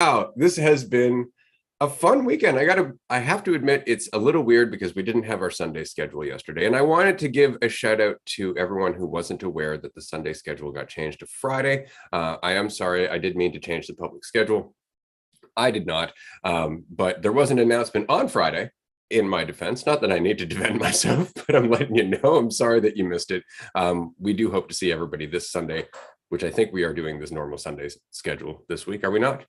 Wow, this has been a fun weekend. I have to admit, it's a little weird because we didn't have our Sunday schedule yesterday. And I wanted to give a shout out to everyone who wasn't aware that the Sunday schedule got changed to Friday. I am sorry, I did mean to change the public schedule. I did not. But there was an announcement on Friday. In my defense, not that I need to defend myself, but I'm letting you know. I'm sorry that you missed it. We do hope to see everybody this Sunday, which I think we are doing this normal Sunday schedule this week. Are we not?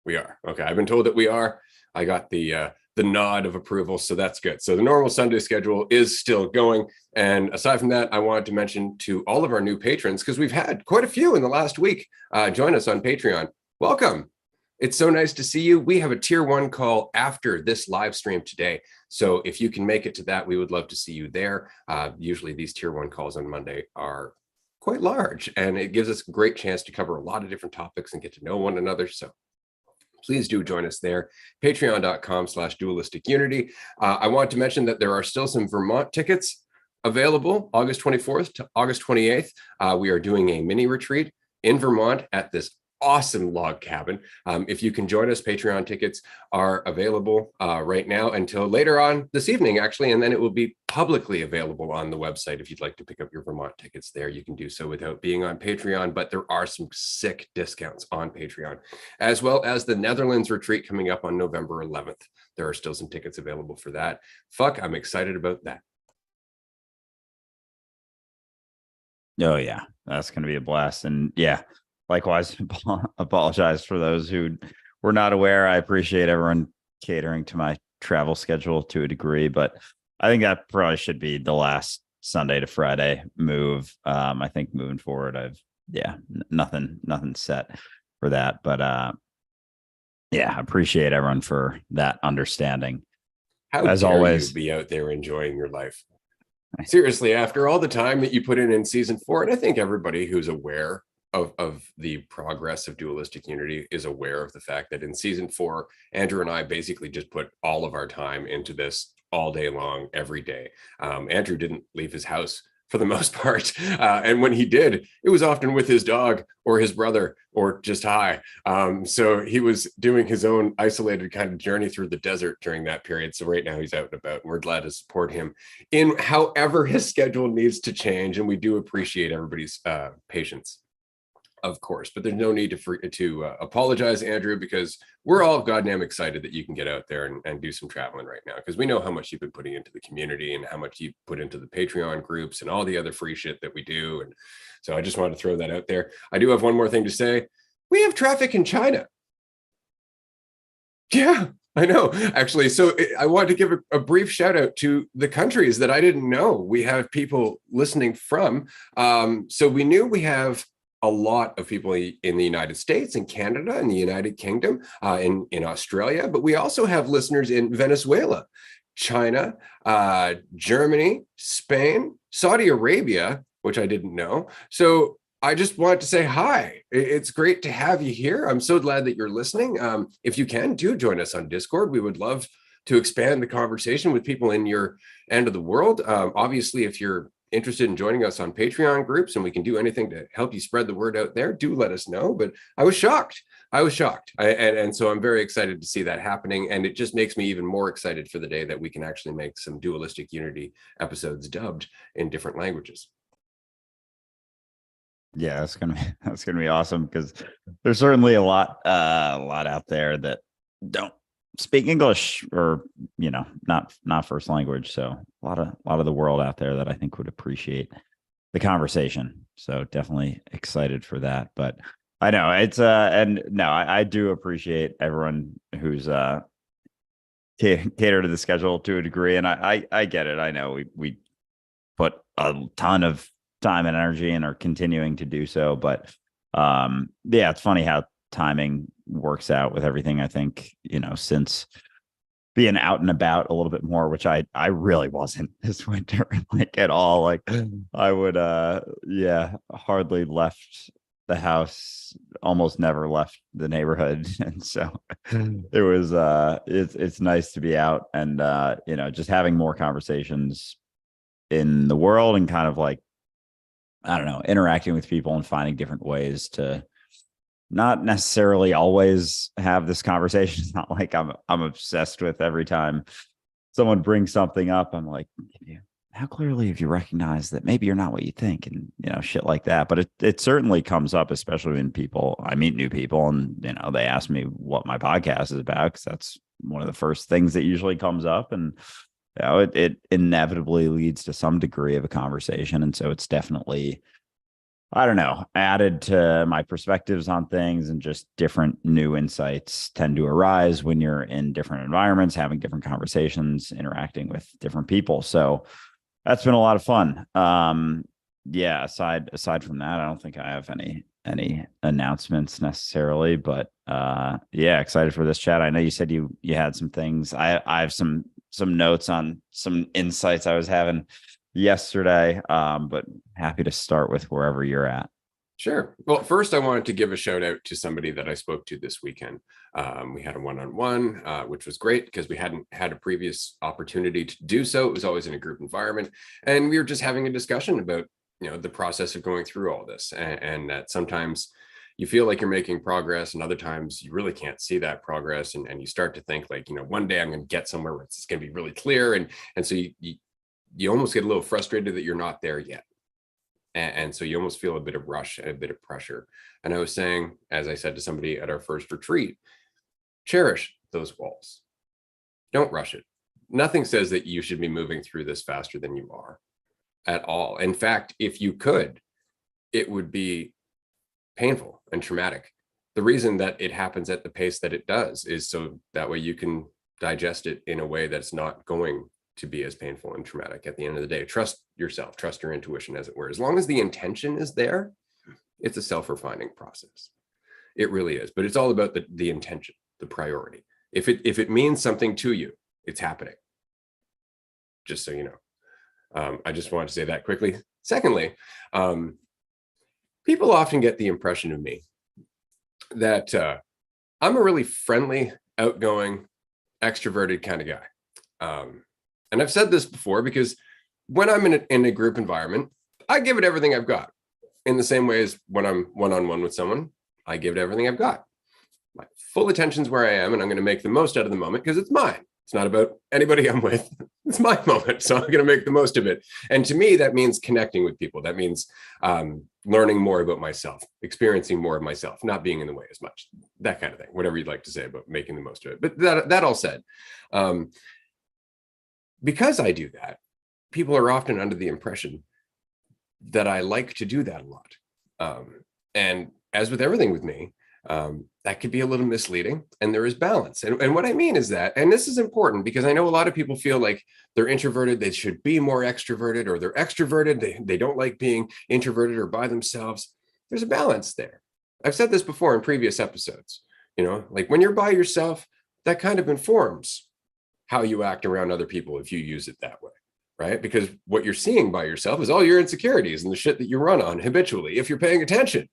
We are. Okay. I've been told that we are. I got the nod of approval, so that's good. So the normal Sunday schedule is still going. And aside from that, I wanted to mention to all of our new patrons, because we've had quite a few in the last week, join us on Patreon. Welcome. It's so nice to see you. We have a tier 1 call after this live stream today. So if you can make it to that, we would love to see you there. Usually these tier 1 calls on Monday are quite large, and it gives us a great chance to cover a lot of different topics and get to know one another. So please do join us there. Patreon.com/Dualistic Unity. I want to mention that there are still some Vermont tickets available August 24th to August 28th. We are doing a mini retreat in Vermont at this awesome log cabin. If you can join us, Patreon tickets are available right now until later on this evening, actually, and then it will be publicly available on the website. If you'd like to pick up your Vermont tickets there, you can do so without being on Patreon, but there are some sick discounts on Patreon, as well as the Netherlands retreat coming up on November 11th. There are still some tickets available for that. I'm excited about that. Oh yeah, that's going to be a blast. And yeah, likewise, apologize for those who were not aware. I appreciate everyone catering to my travel schedule to a degree, but I think that probably should be the last Sunday to Friday move. I think moving forward, nothing set for that. But yeah, appreciate everyone for that understanding. How as dare always, you be out there enjoying your life? Seriously, after all the time that you put in season 4, and I think everybody who's aware of the progress of Dualistic Unity is aware of the fact that in season 4, Andrew and I basically just put all of our time into this all day long, every day. Andrew didn't leave his house for the most part. And when he did, it was often with his dog or his brother or just high. So he was doing his own isolated kind of journey through the desert during that period. So right now he's out and about, and we're glad to support him in however his schedule needs to change. And we do appreciate everybody's patience, of course, but there's no need to apologize, Andrew, because we're all goddamn excited that you can get out there and do some traveling right now, because we know how much you've been putting into the community and how much you put into the Patreon groups and all the other free shit that we do. And so I just wanted to throw that out there. I do have one more thing to say. We have traffic in China. Yeah, I know, actually. So I want to give a brief shout out to the countries that I didn't know we have people listening from. So we knew we have a lot of people in the United States and Canada and the United Kingdom, in Australia, but we also have listeners in Venezuela, China, Germany, Spain, Saudi Arabia, which I didn't know. So I just wanted to say hi. It's great to have you here. I'm so glad that you're listening. If you can, do join us on Discord. We would love to expand the conversation with people in your end of the world. Obviously, if you're interested in joining us on Patreon groups and we can do anything to help you spread the word out there, do let us know. But I was shocked. And so I'm very excited to see that happening. And it just makes me even more excited for the day that we can actually make some Dualistic Unity episodes dubbed in different languages. Yeah, that's gonna be awesome, because there's certainly a lot out there that don't speak English, or not first language. So a lot of the world out there that I think would appreciate the conversation. So definitely excited for that. But I know it's and no, I do appreciate everyone who's cater to the schedule to a degree, and I get it. I know we put a ton of time and energy and are continuing to do so, but yeah, it's funny how timing works out with everything. I think, since being out and about a little bit more, which I really wasn't this winter, like at all. Like I would hardly left the house, almost never left the neighborhood. And so it was it's nice to be out and just having more conversations in the world, and kind of like, I don't know, interacting with people and finding different ways to not necessarily always have this conversation. It's not like I'm obsessed with every time someone brings something up. I'm like, how clearly have you recognized that maybe you're not what you think, and shit like that. But it certainly comes up, especially when I meet new people, and they ask me what my podcast is about, because that's one of the first things that usually comes up. And it inevitably leads to some degree of a conversation. And so it's definitely, I don't know, added to my perspectives on things, and just different new insights tend to arise when you're in different environments, having different conversations, interacting with different people. So that's been a lot of fun. Yeah, aside from that, I don't think I have any announcements necessarily, but yeah, excited for this chat. I know you said you had some things. I have some notes on some insights I was having yesterday, but happy to start with wherever you're at. Sure. Well, first, I wanted to give a shout out to somebody that I spoke to this weekend. We had a one-on-one, which was great because we hadn't had a previous opportunity to do so. It was always in a group environment. And we were just having a discussion about, the process of going through all this, and that sometimes you feel like you're making progress, and other times you really can't see that progress. And you start to think like, one day I'm going to get somewhere where it's going to be really clear. And so you almost get a little frustrated that you're not there yet. And so you almost feel a bit of rush and a bit of pressure. And I was saying, as I said to somebody at our first retreat, cherish those walls. Don't rush it. Nothing says that you should be moving through this faster than you are at all. In fact, if you could, it would be painful and traumatic. The reason that it happens at the pace that it does is so that way you can digest it in a way that's not going to be as painful and traumatic at the end of the day. Trust yourself, trust your intuition, as it were. As long as the intention is there, it's a self-refining process. It really is, but it's all about the intention, the priority. If it means something to you, it's happening. Just so you know. I just wanted to say that quickly. Secondly, people often get the impression of me that I'm a really friendly, outgoing, extroverted kind of guy. And I've said this before because when I'm in a group environment, I give it everything I've got. In the same way as when I'm one-on-one with someone, I give it everything I've got. My full attention's where I am, and I'm going to make the most out of the moment because it's mine. It's not about anybody I'm with. It's my moment, so I'm going to make the most of it. And to me, that means connecting with people. That means learning more about myself, experiencing more of myself, not being in the way as much, that kind of thing, whatever you'd like to say about making the most of it. But that all said, because I do that, people are often under the impression that I like to do that a lot. And as with everything with me, that could be a little misleading, and there is balance. And what I mean is that, and this is important because I know a lot of people feel like they're introverted, they should be more extroverted, or they're extroverted, they don't like being introverted or by themselves. There's a balance there. I've said this before in previous episodes, like when you're by yourself, that kind of informs how you act around other people if you use it that way, right? Because what you're seeing by yourself is all your insecurities and the shit that you run on habitually if you're paying attention.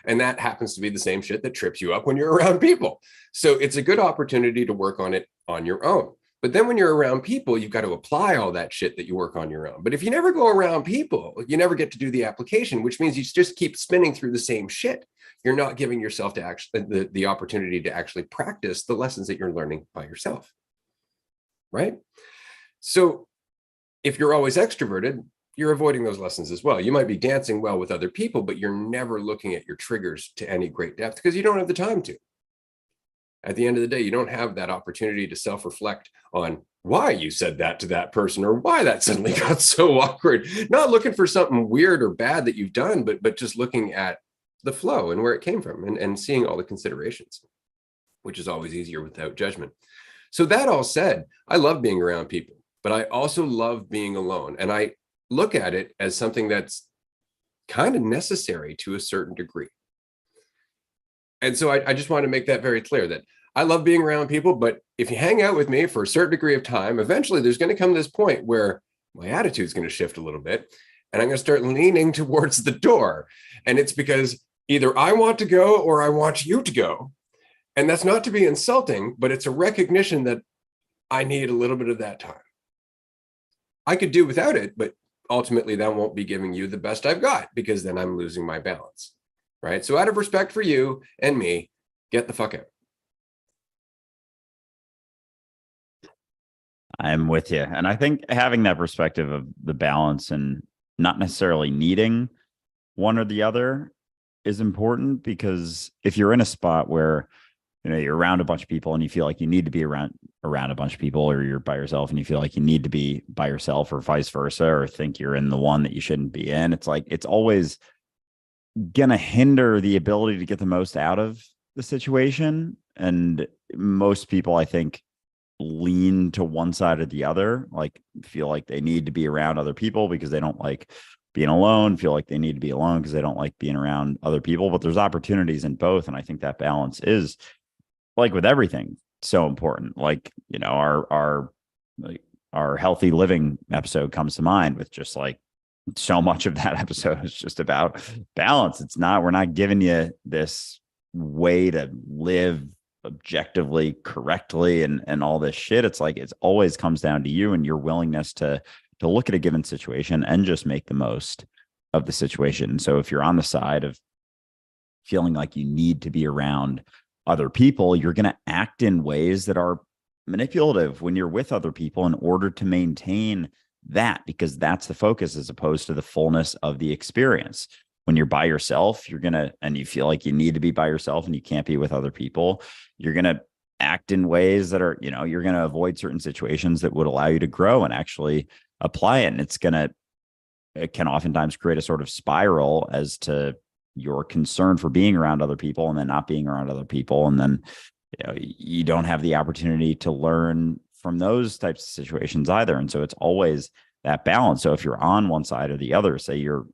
And that happens to be the same shit that trips you up when you're around people. So it's a good opportunity to work on it on your own. But then when you're around people, you've got to apply all that shit that you work on your own. But if you never go around people, you never get to do the application, which means you just keep spinning through the same shit. You're not giving yourself to actually the opportunity to actually practice the lessons that you're learning by yourself. Right? So if you're always extroverted, you're avoiding those lessons as well. You might be dancing well with other people, but you're never looking at your triggers to any great depth because you don't have the time to. At the end of the day, you don't have that opportunity to self-reflect on why you said that to that person or why that suddenly got so awkward. Not looking for something weird or bad that you've done, but just looking at the flow and where it came from and seeing all the considerations, which is always easier without judgment. So that all said, I love being around people, but I also love being alone. And I look at it as something that's kind of necessary to a certain degree. And so I just want to make that very clear that I love being around people, but if you hang out with me for a certain degree of time, eventually there's going to come this point where my attitude is going to shift a little bit and I'm going to start leaning towards the door. And it's because either I want to go or I want you to go. And that's not to be insulting, but it's a recognition that I need a little bit of that time. I could do without it, but ultimately that won't be giving you the best I've got because then I'm losing my balance. right? So out of respect for you and me, get the fuck out. I'm with you. And I think having that perspective of the balance and not necessarily needing one or the other is important, because if you're in a spot where you're around a bunch of people and you feel like you need to be around a bunch of people, or you're by yourself and you feel like you need to be by yourself, or vice versa, or think you're in the one that you shouldn't be in, it's like it's always gonna hinder the ability to get the most out of the situation. And most people, I think, lean to one side or the other, like feel like they need to be around other people because they don't like being alone, feel like they need to be alone because they don't like being around other people. But there's opportunities in both. And I think that balance is, like with everything, so important. Like, our healthy living episode comes to mind, with just like so much of that episode is just about balance. We're not giving you this way to live objectively correctly and all this shit. It's like it's always comes down to you and your willingness to look at a given situation and just make the most of the situation. So if you're on the side of feeling like you need to be around other people, you're going to act in ways that are manipulative when you're with other people in order to maintain that, because that's the focus as opposed to the fullness of the experience. When you're by yourself, and you feel like you need to be by yourself and you can't be with other people, you're going to act in ways that are, you're going to avoid certain situations that would allow you to grow and actually apply it. And it can oftentimes create a sort of spiral as to your concern for being around other people and then not being around other people. And then, you don't have the opportunity to learn from those types of situations either. And so it's always that balance. So if you're on one side or the other, say you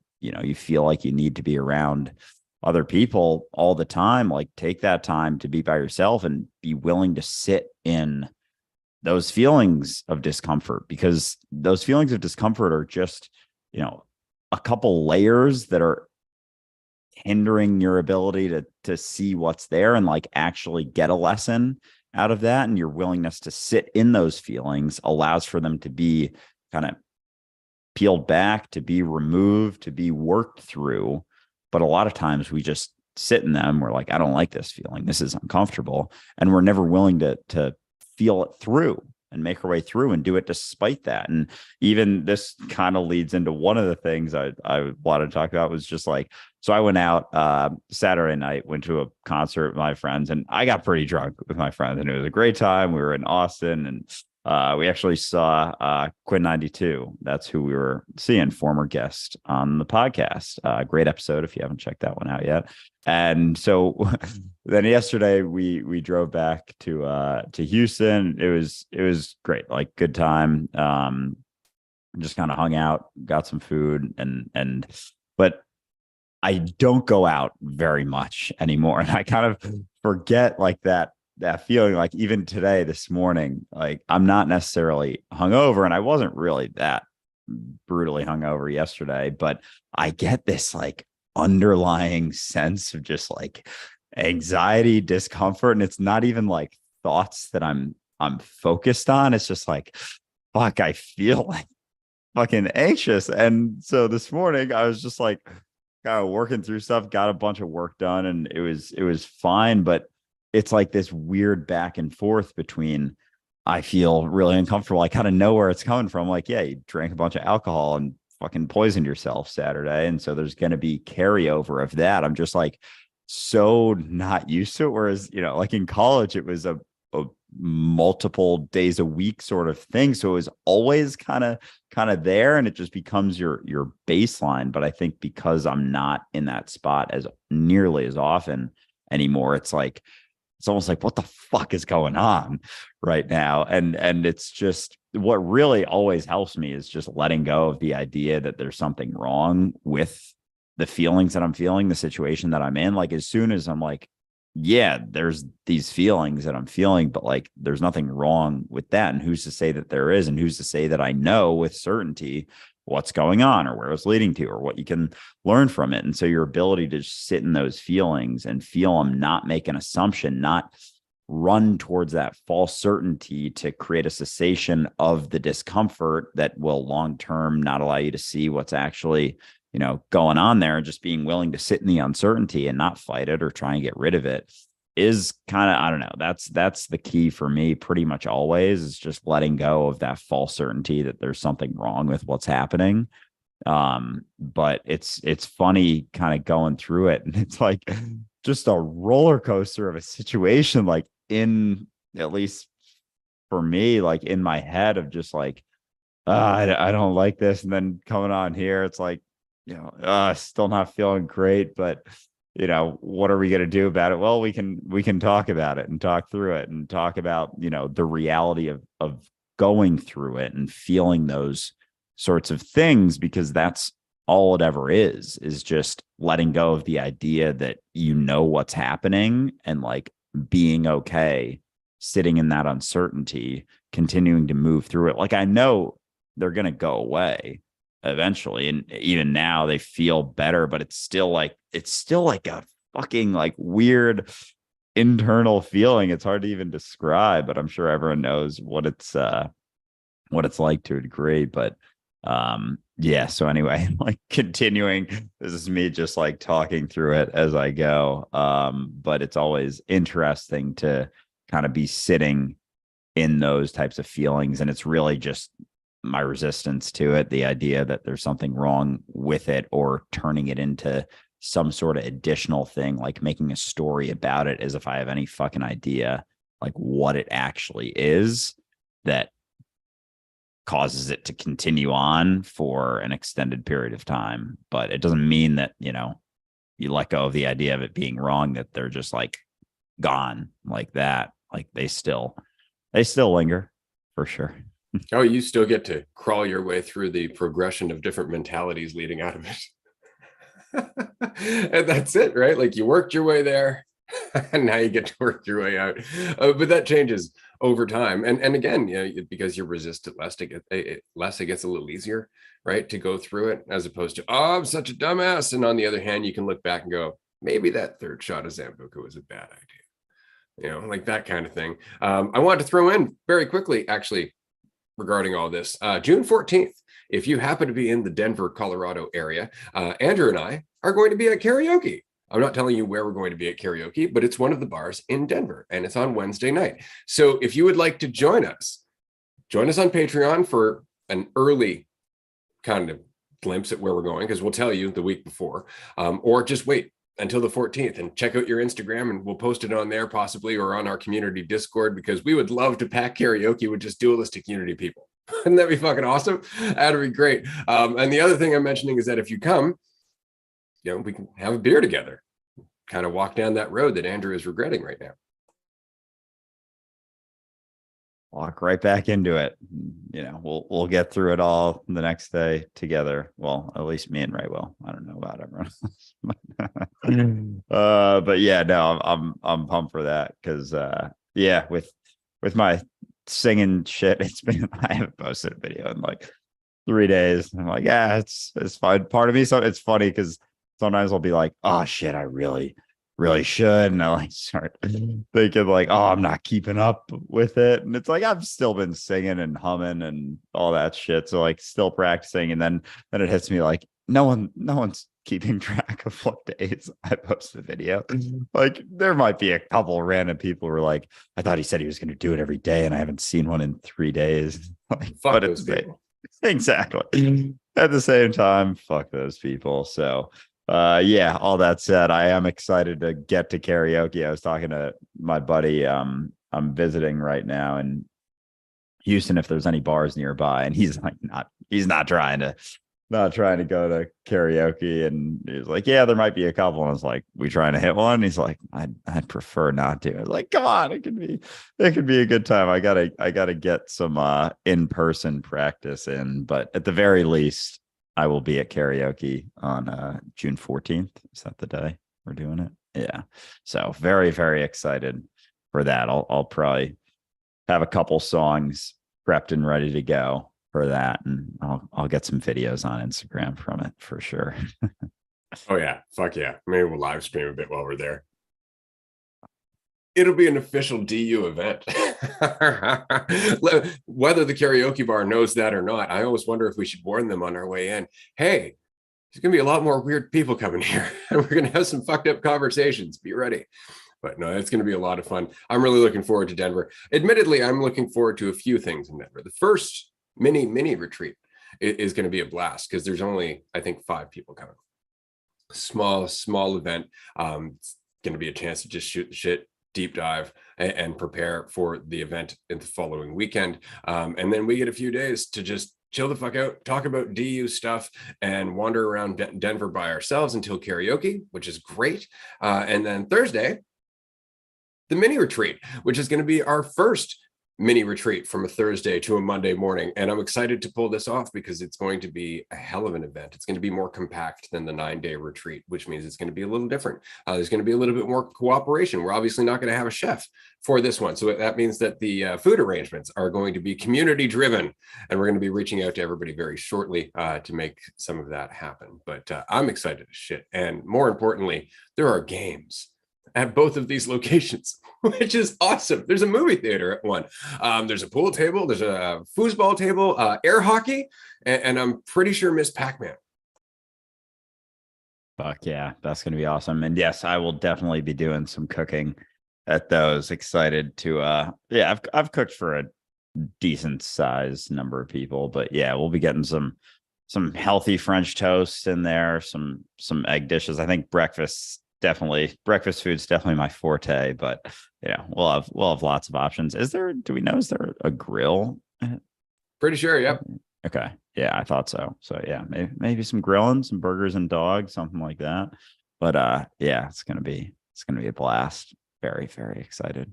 feel like you need to be around other people all the time, like take that time to be by yourself and be willing to sit in those feelings of discomfort, because those feelings of discomfort are just, a couple layers that are hindering your ability to see what's there and like actually get a lesson out of that. And your willingness to sit in those feelings allows for them to be kind of peeled back, to be removed, to be worked through. But a lot of times we just sit in them. We're like, I don't like this feeling. This is uncomfortable. And we're never willing to feel it through and make our way through and do it despite that. And even this kind of leads into one of the things I wanted to talk about, was just like, so I went out Saturday night, went to a concert with my friends, and I got pretty drunk with my friends, and it was a great time. We were in Austin, and we actually saw Quinn 92. That's who we were seeing, former guest on the podcast. Great episode if you haven't checked that one out yet. And so then yesterday we drove back to Houston. It was great, like good time. Just kind of hung out, got some food, but I don't go out very much anymore. And I kind of forget like that feeling. Like even today, this morning, like I'm not necessarily hungover, and I wasn't really that brutally hungover yesterday, but I get this like underlying sense of just like anxiety, discomfort. And it's not even like thoughts that I'm focused on. It's just like, fuck, I feel like fucking anxious. And so this morning I was just like kind of working through stuff, got a bunch of work done, and it was fine. But it's like this weird back and forth between, I feel really uncomfortable. I kind of know where it's coming from. Like, yeah, you drank a bunch of alcohol and fucking poisoned yourself Saturday. And so there's going to be carryover of that. I'm just like so not used to it. Whereas, like in college, it was a multiple days a week sort of thing. So it was always kind of there, and it just becomes your baseline. But I think because I'm not in that spot as nearly as often anymore, it's almost like, what the fuck is going on right now? And it's just, what really always helps me is just letting go of the idea that there's something wrong with the feelings that I'm feeling, the situation that I'm in. Like as soon as I'm like, yeah, there's these feelings that I'm feeling, but like there's nothing wrong with that. And who's to say that there is? And who's to say that I know with certainty what's going on or where it's leading to or what you can learn from it? And so your ability to just sit in those feelings and feel them, not make an assumption, not run towards that false certainty to create a cessation of the discomfort that will long term not allow you to see what's actually going on there and just being willing to sit in the uncertainty and not fight it or try and get rid of it is kind of, I don't know, that's the key for me pretty much always, is just letting go of that false certainty that there's something wrong with what's happening. But it's funny kind of going through it, and it's like just a roller coaster of a situation, like in, at least for me, like in my head, of just like, I don't like this. And then coming on here, it's like, still not feeling great, but what are we going to do about it? Well, we can talk about it and talk through it and talk about, the reality of going through it and feeling those sorts of things, because that's all it ever is just letting go of the idea that what's happening, and like being okay sitting in that uncertainty, continuing to move through it. Like, I know they're going to go away eventually, and even now they feel better, but it's still like a fucking like weird internal feeling. It's hard to even describe, but I'm sure everyone knows what it's like to a degree. But yeah, so anyway, like continuing, this is me just like talking through it as I go, but it's always interesting to kind of be sitting in those types of feelings, and it's really just my resistance to it, the idea that there's something wrong with it, or turning it into some sort of additional thing, like making a story about it as if I have any fucking idea like what it actually is, that causes it to continue on for an extended period of time. But it doesn't mean that, you let go of the idea of it being wrong, that they're just like gone like that. Like they still linger for sure. Oh, you still get to crawl your way through the progression of different mentalities leading out of it. And that's it, right? Like you worked your way there, and now you get to work your way out. But that changes over time. And again, because you resist it less, it gets a little easier, right, to go through it, as opposed to, oh, I'm such a dumbass. And on the other hand, you can look back and go, maybe that third shot of Zambuca was a bad idea. Like that kind of thing. I want to throw in very quickly, actually, regarding all this, June 14th, if you happen to be in the Denver, Colorado area, Andrew and I are going to be at karaoke. I'm not telling you where we're going to be at karaoke, but it's one of the bars in Denver, and it's on Wednesday night. So if you would like to join us on Patreon for an early kind of glimpse at where we're going, because we'll tell you the week before, or just wait until the 14th and check out your Instagram, and we'll post it on there possibly, or on our community Discord, because we would love to pack karaoke with just Dualistic Unity people. Wouldn't that be fucking awesome? That'd be great. And the other thing I'm mentioning is that if you come, we can have a beer together, kind of walk down that road that Andrew is regretting right now. Walk right back into it. We'll get through it all the next day together. Well, at least me and Ray will. I don't know about everyone else. But yeah, no, I'm pumped for that, because yeah, with my singing shit, I haven't posted a video in like 3 days. I'm like, yeah, it's fine. Part of me, so it's funny because sometimes I'll be like, oh shit, I really should, and I like start thinking like, oh, I'm not keeping up with it, and it's like I've still been singing and humming and all that shit, so like still practicing, and then it hits me like no one's keeping track of what days I post a video. Like there might be a couple random people who are like, I thought he said he was going to do it every day, and I haven't seen one in 3 days. Like, fuck those people. Exactly. At the same time, fuck those people. So yeah, all that said, I am excited to get to karaoke. I was talking to my buddy, I'm visiting right now in Houston, if there's any bars nearby, and he's like he's not trying to go to karaoke, and he's like, yeah, there might be a couple, and I was like, we trying to hit one? And he's like, I'd prefer not to. I was like, come on, it could be a good time. I gotta get some in-person practice in, but at the very least I will be at karaoke on June 14th. Is that the day we're doing it? Yeah. So very, very excited for that. I'll probably have a couple songs prepped and ready to go for that, and I'll get some videos on Instagram from it for sure. Oh yeah, fuck yeah. Maybe we'll live stream a bit while we're there. It'll be an official DU event. Whether the karaoke bar knows that or not, I always wonder if we should warn them on our way in. Hey, there's going to be a lot more weird people coming here, and we're going to have some fucked up conversations. Be ready. But no, it's going to be a lot of fun. I'm really looking forward to Denver. Admittedly, I'm looking forward to a few things in Denver. The first mini retreat is going to be a blast because there's only, I think, 5 people coming. Small event. It's going to be a chance to just shoot the shit, deep dive, and prepare for the event in the following weekend. And then we get a few days to just chill the fuck out, talk about DU stuff, and wander around Denver by ourselves until karaoke, which is great. And then Thursday, the mini retreat, which is going to be our first mini retreat from a Thursday to a Monday morning. And I'm excited to pull this off because it's going to be a hell of an event. It's going to be more compact than the 9-day retreat, which means it's going to be a little different. There's going to be a little bit more cooperation. We're obviously not going to have a chef for this one. So that means that the food arrangements are going to be community driven. And we're going to be reaching out to everybody very shortly to make some of that happen. But I'm excited as shit. And more importantly, there are games at both of these locations, which is awesome. There's a movie theater at one. There's a pool table. There's a foosball table, air hockey, and I'm pretty sure Miss Pac-Man. Fuck yeah, that's going to be awesome. And yes, I will definitely be doing some cooking at those. Excited to, yeah, I've cooked for a decent size number of people, but yeah, we'll be getting some healthy French toast in there, some egg dishes. I think breakfast food's definitely my forte, but yeah, we'll have lots of options. Is there a grill? Pretty sure, yep. Okay. Yeah, I thought so. So yeah, maybe some grilling, some burgers and dogs, something like that. But yeah, it's gonna be a blast. Very, very excited.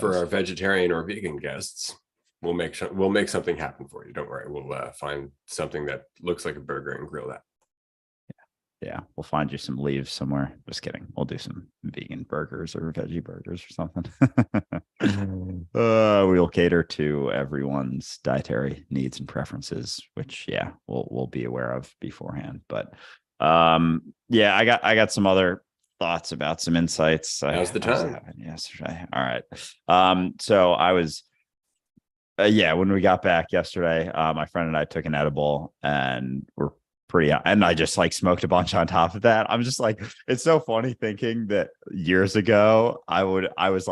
For our vegetarian or vegan guests, we'll make something happen for you. Don't worry. We'll find something that looks like a burger and grill that. Yeah, we'll find you some leaves somewhere. Just kidding. We'll do some vegan burgers or veggie burgers or something. We'll cater to everyone's dietary needs and preferences, which yeah, we'll be aware of beforehand. But yeah, I got some other thoughts about some insights. Now's the time. Yesterday. All right. So I was yeah, when we got back yesterday, my friend and I took an edible and and I just like smoked a bunch on top of that. I'm just like, it's so funny thinking that years ago I was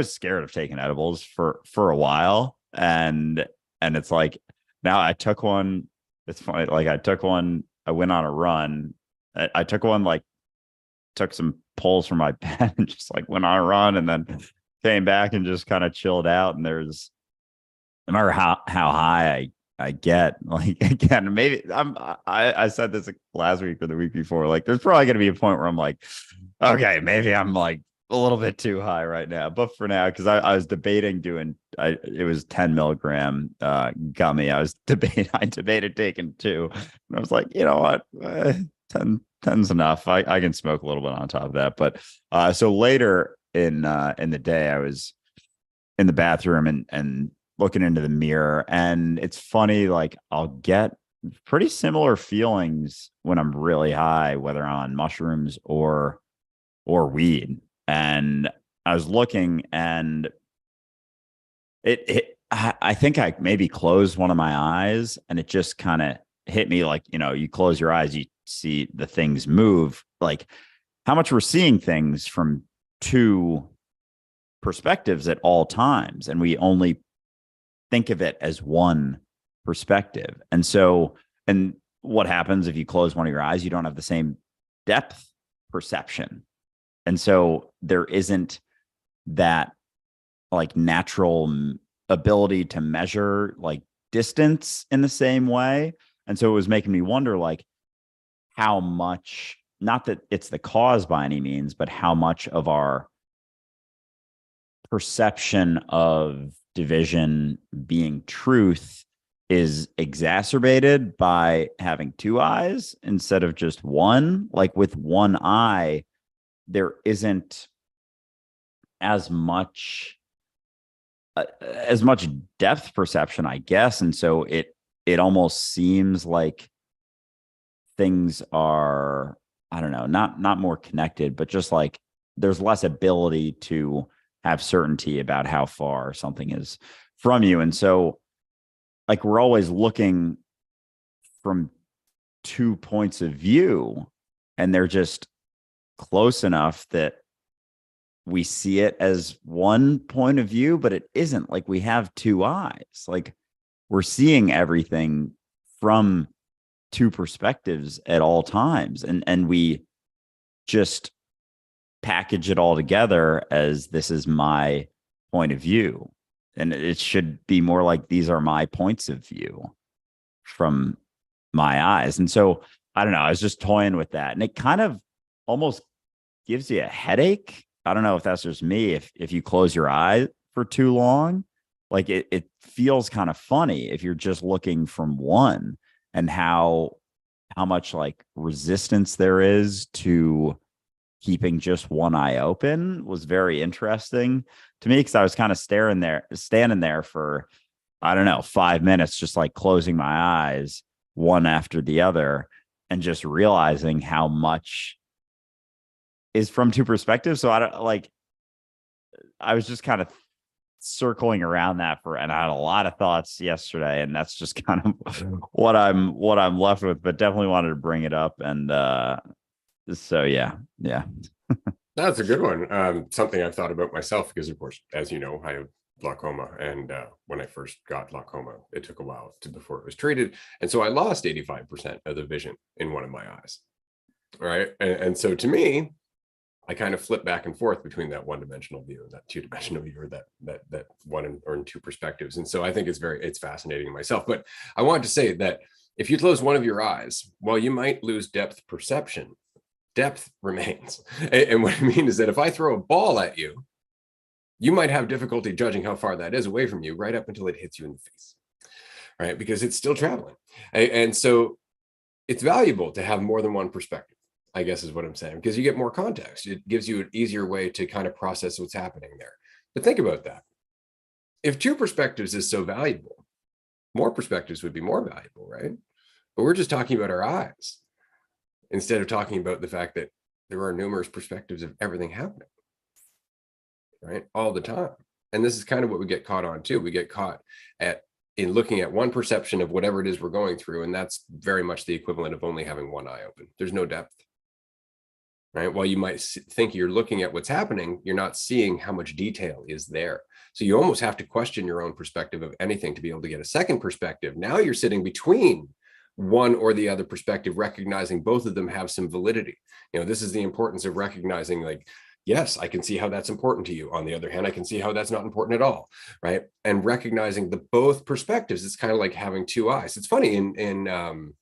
scared of taking edibles for a while. And it's like, now I took one. It's funny. Like I took one, I went on a run. I took one, like took some pulls from my bed and just like went on a run and then came back and just kind of chilled out. And no matter how high I get, like, again, maybe I said this last week or the week before, like there's probably going to be a point where I'm like, okay, maybe I'm like a little bit too high right now. But for now, because I was debating it was 10 milligram gummy. I debated taking 2. And I was like, you know what? 10's enough. I can smoke a little bit on top of that. But so later in the day, I was in the bathroom and looking into the mirror, and it's funny, like I'll get pretty similar feelings when I'm really high, whether on mushrooms or weed. And I was looking, and I think I maybe closed one of my eyes, and it just kind of hit me like, you close your eyes, you see the things move, like how much we're seeing things from 2 perspectives at all times, and we only think of it as one perspective. And what happens if you close one of your eyes? You don't have the same depth perception. And so there isn't that like natural ability to measure like distance in the same way. And so it was making me wonder, like, how much, not that it's the cause by any means, but how much of our perception of division being truth is exacerbated by having 2 eyes instead of just one. Like with one eye, there isn't as much depth perception, I guess. And so it almost seems like things are, I don't know, not more connected, but just like there's less ability to have certainty about how far something is from you. And so like we're always looking from two points of view, and they're just close enough that we see it as one point of view, but it isn't. Like, we have two eyes. Like, we're seeing everything from two perspectives at all times. And we just package it all together as this is my point of view. And it should be more like these are my points of view from my eyes. And so I don't know, I was just toying with that. And it kind of almost gives you a headache. I don't know if that's just me. If you close your eye for too long, like it feels kind of funny if you're just looking from one, and how much like resistance there is to keeping just one eye open was very interesting to me, because I was kind of standing there for, I don't know, 5 minutes, just like closing my eyes one after the other, and just realizing how much is from two perspectives. So I was just kind of circling around that and I had a lot of thoughts yesterday, and that's just kind of what I'm left with, but definitely wanted to bring it up. And so yeah. That's a good one. Something I've thought about myself because, of course, as you know, I have glaucoma, and when I first got glaucoma, it took a while before it was treated, and so I lost 85% of the vision in one of my eyes. Right, and so to me, I kind of flip back and forth between that one-dimensional view and that two-dimensional view, or that one or two perspectives. And so I think it's fascinating myself. But I wanted to say that if you close one of your eyes, while you might lose depth perception, depth remains. And what I mean is that if I throw a ball at you, you might have difficulty judging how far that is away from you, right up until it hits you in the face, right? Because it's still traveling. And so it's valuable to have more than one perspective, I guess is what I'm saying, because you get more context. It gives you an easier way to kind of process what's happening there. But think about that. If two perspectives is so valuable, more perspectives would be more valuable, right? But we're just talking about our eyes instead of talking about the fact that there are numerous perspectives of everything happening, right? All the time. And this is kind of what we get caught on too. We get caught in looking at one perception of whatever it is we're going through. And that's very much the equivalent of only having one eye open. There's no depth. Right? While you might think you're looking at what's happening, you're not seeing how much detail is there. So you almost have to question your own perspective of anything to be able to get a second perspective. Now you're sitting between one or the other perspective, recognizing both of them have some validity. This is the importance of recognizing, like, yes, I can see how that's important to you. On the other hand, I can see how that's not important at all, right? And recognizing the both perspectives, it's kind of like having two eyes. It's funny, in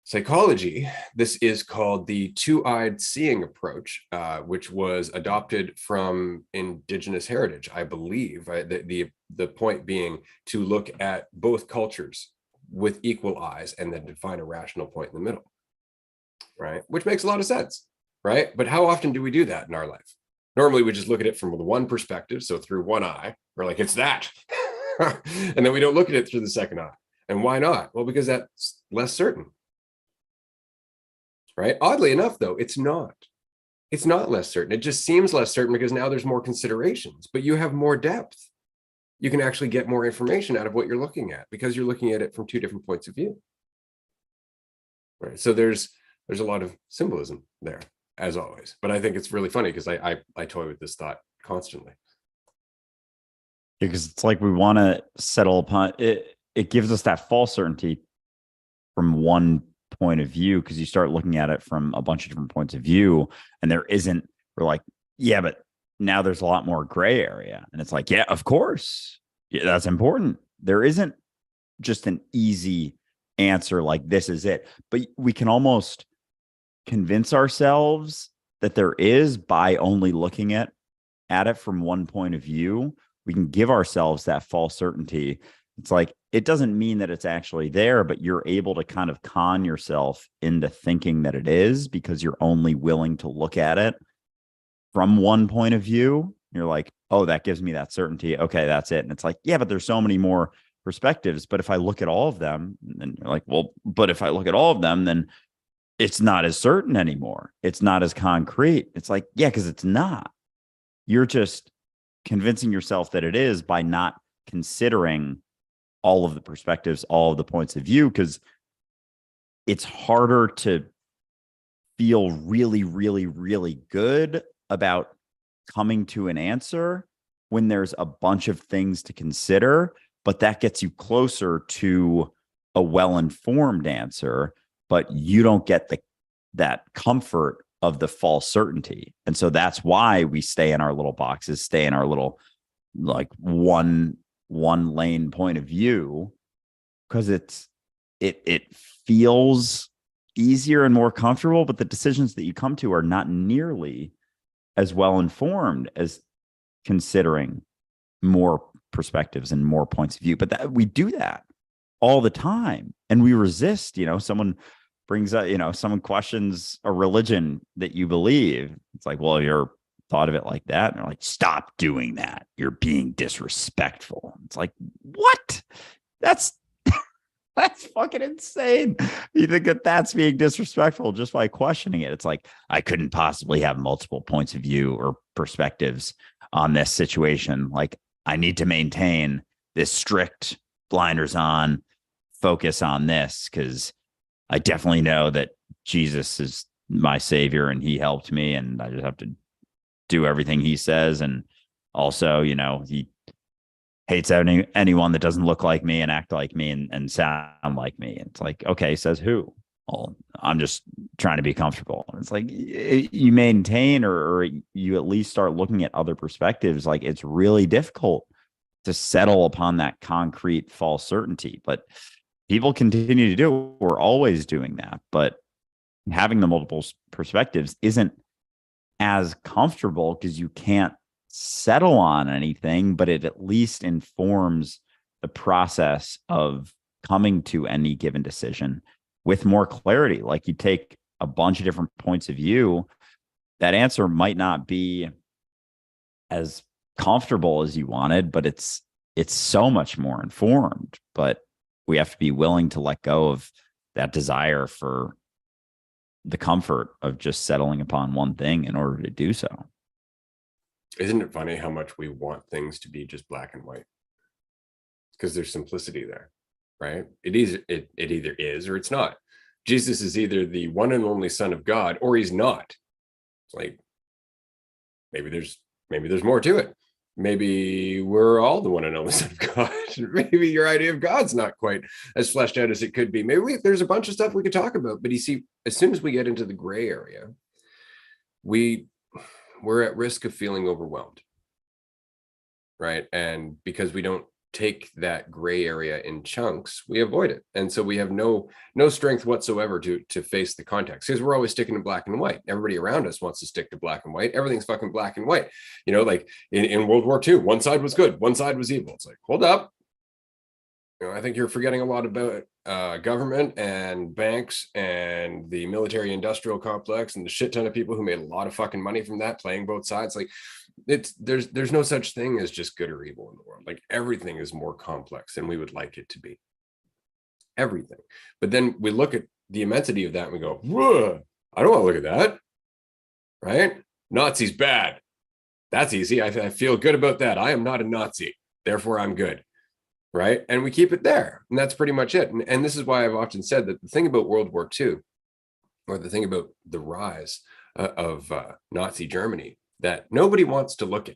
psychology, this is called the two-eyed seeing approach, which was adopted from indigenous heritage, I believe. The point being to look at both cultures with equal eyes and then define a rational point in the middle, right? Which makes a lot of sense, right? But how often do we do that in our life? Normally, we just look at it from the one perspective, so through one eye, we're like, it's that. And then we don't look at it through the second eye. And why not? Well, because that's less certain. Right? Oddly enough, though, it's not. It's not less certain. It just seems less certain because now there's more considerations, but you have more depth. You can actually get more information out of what you're looking at because you're looking at it from two different points of view. Right? So there's a lot of symbolism there, as always. But I think it's really funny because I toy with this thought constantly. Because it's like we want to settle upon it. It gives us that false certainty from one point of view, because you start looking at it from a bunch of different points of view, and we're like, yeah, but now there's a lot more gray area. And it's like, yeah, of course, yeah, that's important. There isn't just an easy answer like this is it, but we can almost convince ourselves that there is by only looking at it from one point of view. We can give ourselves that false certainty. It's like, it doesn't mean that it's actually there, but you're able to kind of con yourself into thinking that it is because you're only willing to look at it from one point of view. You're like, oh, that gives me that certainty. Okay, that's it. And it's like, yeah, but there's so many more perspectives. But if I look at all of them, then you're like, well, but if I look at all of them, then it's not as certain anymore. It's not as concrete. It's like, yeah, because it's not. You're just convincing yourself that it is by not considering all of the perspectives, all of the points of view, because it's harder to feel really, really, really good about coming to an answer when there's a bunch of things to consider, but that gets you closer to a well-informed answer, but you don't get that comfort of the false certainty. And so that's why we stay in our little boxes, stay in our little like one lane point of view, because it feels easier and more comfortable, but the decisions that you come to are not nearly as well informed as considering more perspectives and more points of view. But we do that all the time, and we resist. Someone brings up, someone questions a religion that you believe. It's like, well, you're thought of it like that, and they're like, stop doing that, you're being disrespectful. It's like, what? That's fucking insane. You think that that's being disrespectful just by questioning it? It's like, I couldn't possibly have multiple points of view or perspectives on this situation. Like, I need to maintain this strict blinders on focus on this, because I definitely know that Jesus is my savior and he helped me, and I just have to do everything he says. And also, he hates anyone that doesn't look like me and act like me and sound like me. It's like, okay, says who? Well, I'm just trying to be comfortable. And it's like, you maintain or you at least start looking at other perspectives. Like, it's really difficult to settle upon that concrete false certainty, but people continue to do it. We're always doing that, but having the multiple perspectives isn't as comfortable because you can't settle on anything, but it at least informs the process of coming to any given decision with more clarity. Like, you take a bunch of different points of view, that answer might not be as comfortable as you wanted, but it's so much more informed. But we have to be willing to let go of that desire for the comfort of just settling upon one thing in order to do so. Isn't it funny how much we want things to be just black and white? Because there's simplicity there, right? It either is or it's not. Jesus is either the one and only Son of God or he's not. It's like, maybe there's more to it. Maybe we're all the one and only Son of God. Maybe your idea of God's not quite as fleshed out as it could be. Maybe there's a bunch of stuff we could talk about. But you see, as soon as we get into the gray area, we're at risk of feeling overwhelmed, right? And because we don't take that gray area in chunks, we avoid it. And so we have no strength whatsoever to face the context, because we're always sticking to black and white. Everybody around us wants to stick to black and white. Everything's fucking black and white. Like in World War II, one side was good, one side was evil. It's like, hold up. I think you're forgetting a lot about government and banks and the military industrial complex and the shit ton of people who made a lot of fucking money from that, playing both sides. Like, there's no such thing as just good or evil in the world. Like, everything is more complex than we would like it to be. Everything. But then we look at the immensity of that and we go, whoa, I don't want to look at that. Right? Nazis bad. That's easy. I feel good about that. I am not a Nazi. Therefore, I'm good. Right? And we keep it there. And that's pretty much it. And this is why I've often said that the thing about World War II, or the thing about the rise of Nazi Germany, that nobody wants to look at,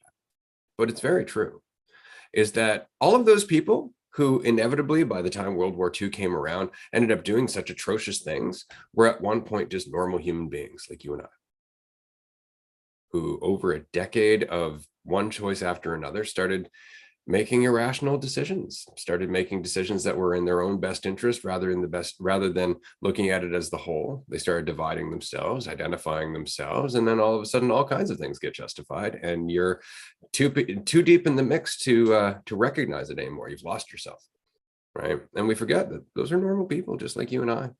but it's very true, is that all of those people who inevitably, by the time World War II came around, ended up doing such atrocious things, were at one point just normal human beings like you and I, who over a decade of one choice after another started making irrational decisions, started making decisions that were in their own best interest rather than looking at it as the whole. They started dividing themselves, identifying themselves, and then all of a sudden all kinds of things get justified, and you're too deep in the mix to recognize it anymore. You've lost yourself, right? And we forget that those are normal people just like you and I.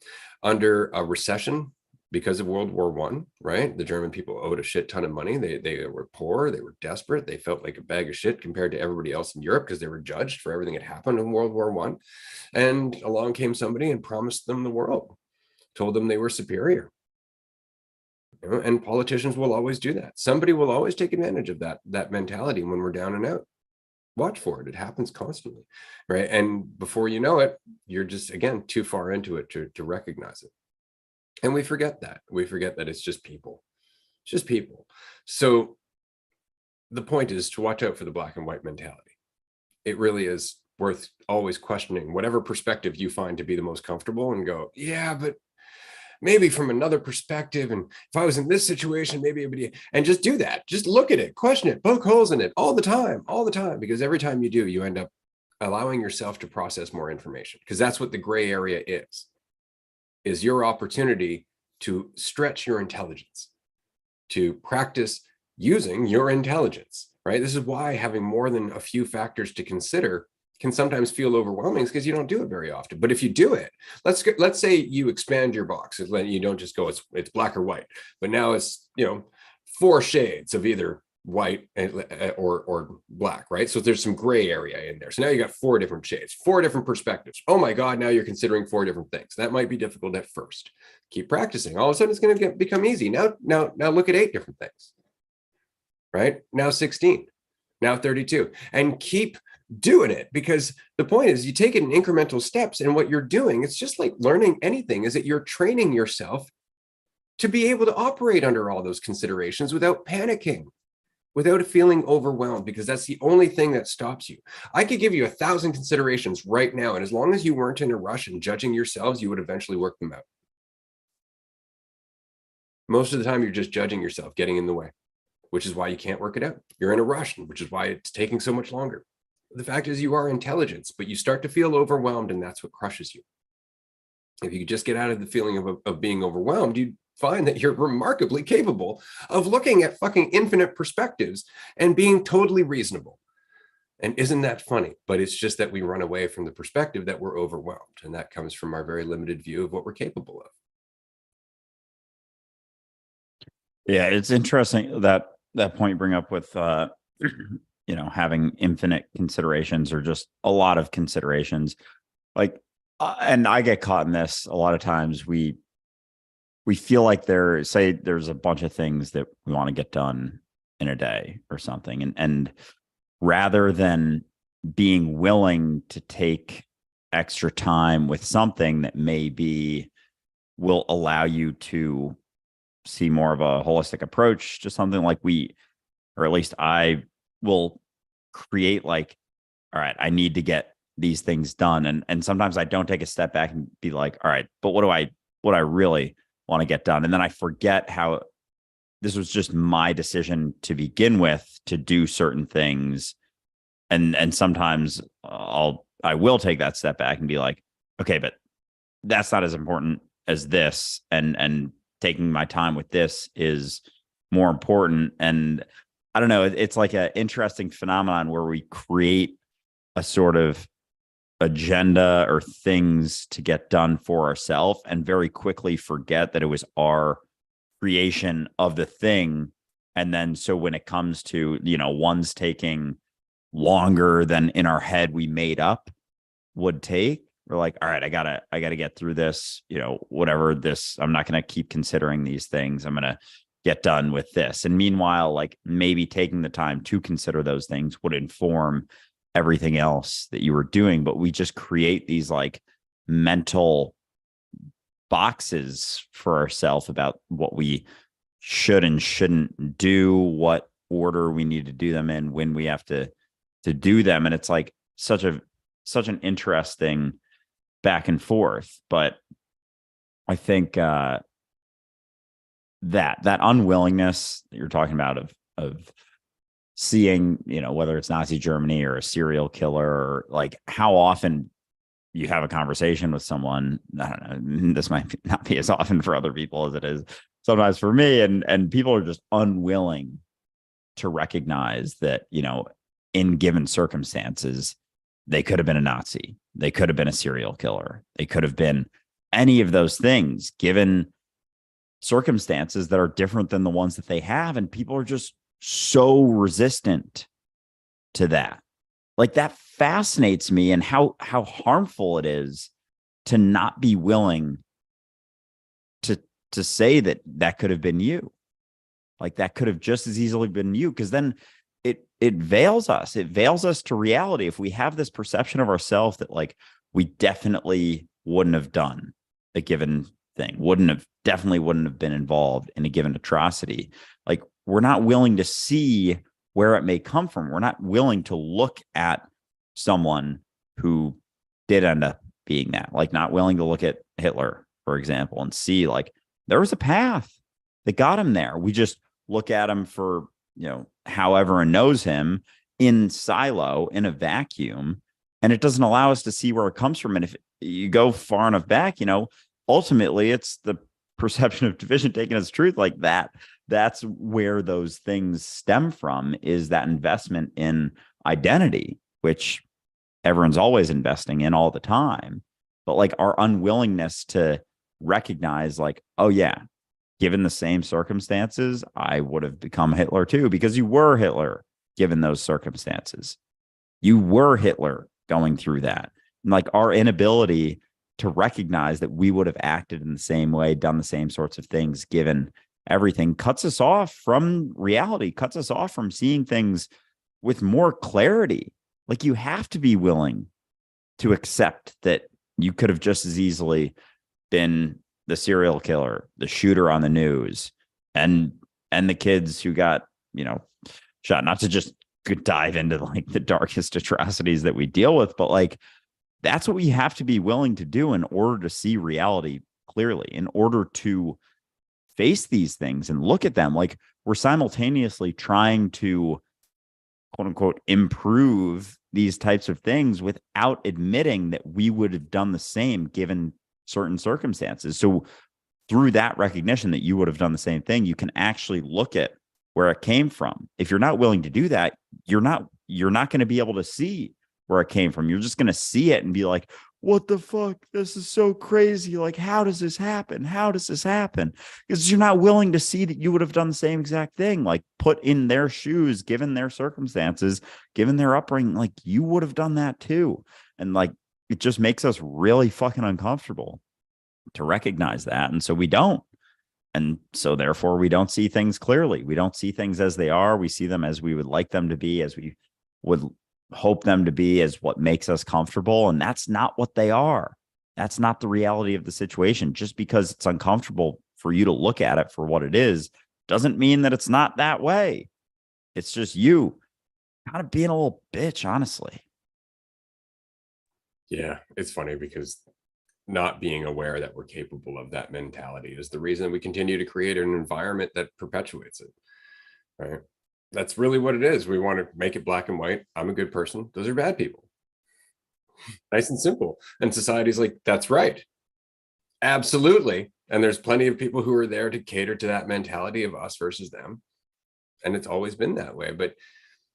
Under a recession, because of World War I, right? The German people owed a shit ton of money. They were poor. They were desperate. They felt like a bag of shit compared to everybody else in Europe because they were judged for everything that happened in World War I. And along came somebody and promised them the world, told them they were superior. And politicians will always do that. Somebody will always take advantage of that mentality when we're down and out. Watch for it. It happens constantly, right? And before you know it, you're just, again, too far into it to recognize it. And we forget that. We forget that it's just people. It's just people. So the point is to watch out for the black and white mentality. It really is worth always questioning whatever perspective you find to be the most comfortable and go, yeah, but maybe from another perspective. And if I was in this situation, maybe it would be, and just do that. Just look at it, question it, poke holes in it all the time, because every time you do, you end up allowing yourself to process more information, because that's what the gray area is your opportunity to stretch your intelligence, to practice using your intelligence, right? This is why having more than a few factors to consider can sometimes feel overwhelming, because you don't do it very often. But if you do it, let's say you expand your box, you don't just go it's black or white, but now it's 4 shades of either white or black, right? So there's some gray area in there. So now you got 4 different shades, 4 different perspectives. Oh my God, now you're considering 4 different things. That might be difficult at first. Keep practicing. All of a sudden it's going to become easy. Now look at 8 different things, right? Now 16, now 32, and keep doing it, because the point is you take it in incremental steps. And what you're doing, it's just like learning anything, is that you're training yourself to be able to operate under all those considerations without panicking, without feeling overwhelmed, because that's the only thing that stops you. I could give you 1,000 considerations right now, and as long as you weren't in a rush and judging yourselves, you would eventually work them out. Most of the time, you're just judging yourself, getting in the way, which is why you can't work it out. You're in a rush, which is why it's taking so much longer. The fact is, you are intelligent, but you start to feel overwhelmed, and that's what crushes you. If you could just get out of the feeling of being overwhelmed, you'd find that you're remarkably capable of looking at fucking infinite perspectives and being totally reasonable. And isn't that funny? But it's just that we run away from the perspective that we're overwhelmed. And that comes from our very limited view of what we're capable of. Yeah, it's interesting that point you bring up with having infinite considerations, or just a lot of considerations. Like, and I get caught in this a lot of times. We feel like there's a bunch of things that we want to get done in a day or something, and rather than being willing to take extra time with something that maybe will allow you to see more of a holistic approach to something, like or at least I will create, like, all right, I need to get these things done. And sometimes I don't take a step back and be like, all right, but what do I really want to get done? And then I forget how this was just my decision to begin with to do certain things. And sometimes I will take that step back and be like, okay, but that's not as important as this. And taking my time with this is more important. And I don't know, it's like an interesting phenomenon where we create a sort of agenda or things to get done for ourselves, and very quickly forget that it was our creation of the thing. And then so when it comes to, one's taking longer than in our head we made up would take, we're like, all right, I gotta get through this, whatever this, I'm not going to keep considering these things. I'm going to get done with this. And meanwhile, like, maybe taking the time to consider those things would inform everything else that you were doing. But we just create these like mental boxes for ourselves about what we should and shouldn't do, what order we need to do them in, when we have to do them. And it's like such an interesting back and forth. But I think that unwillingness that you're talking about of seeing, whether it's Nazi Germany or a serial killer, or like how often you have a conversation with someone, I don't know, this might not be as often for other people as it is sometimes for me, and people are just unwilling to recognize that, in given circumstances, they could have been a Nazi, they could have been a serial killer, they could have been any of those things, given circumstances that are different than the ones that they have. And people are just so resistant to that. Like, that fascinates me, and how harmful it is to not be willing to say that could have been you. Like, that could have just as easily been you, because then it it veils us. It veils us to reality. If we have this perception of ourselves that like we definitely wouldn't have done a given thing, definitely wouldn't have been involved in a given atrocity. Like we're not willing to see where it may come from. We're not willing to look at someone who did end up being that, like not willing to look at Hitler, for example, and see like there was a path that got him there. We just look at him for, however and knows him in silo, in a vacuum, and it doesn't allow us to see where it comes from. And if you go far enough back, ultimately it's the perception of division taken as truth, like that. That's where those things stem from, is that investment in identity, which everyone's always investing in all the time. But like our unwillingness to recognize like, oh yeah, given the same circumstances, I would have become Hitler too, because you were Hitler given those circumstances. You were Hitler going through that. And like our inability to recognize that we would have acted in the same way, done the same sorts of things given everything, cuts us off from reality, cuts us off from seeing things with more clarity. Like you have to be willing to accept that you could have just as easily been the serial killer, the shooter on the news, and the kids who got, shot. Not to just dive into like the darkest atrocities that we deal with, but like that's what we have to be willing to do in order to see reality clearly, in order to face these things and look at them. Like we're simultaneously trying to quote unquote improve these types of things without admitting that we would have done the same given certain circumstances. So through that recognition that you would have done the same thing, you can actually look at where it came from. If you're not willing to do that, you're not going to be able to see where it came from. You're just going to see it and be like, what the fuck? This is so crazy. Like, how does this happen? How does this happen? Because you're not willing to see that you would have done the same exact thing. Like put in their shoes, given their circumstances, given their upbringing, like you would have done that too. And like, it just makes us really fucking uncomfortable to recognize that. And so we don't. And so therefore we don't see things clearly. We don't see things as they are. We see them as we would like them to be, as we would hope them to be, as what makes us comfortable. And that's not what they are. That's not the reality of the situation. Just because it's uncomfortable for you to look at it for what it is, doesn't mean that it's not that way. It's just you kind of being a little bitch, honestly. Yeah, it's funny because not being aware that we're capable of that mentality is the reason we continue to create an environment that perpetuates it. Right? That's really what it is. We want to make it black and white. I'm a good person. Those are bad people. Nice and simple. And society's like, that's right. Absolutely. And there's plenty of people who are there to cater to that mentality of us versus them. And it's always been that way. But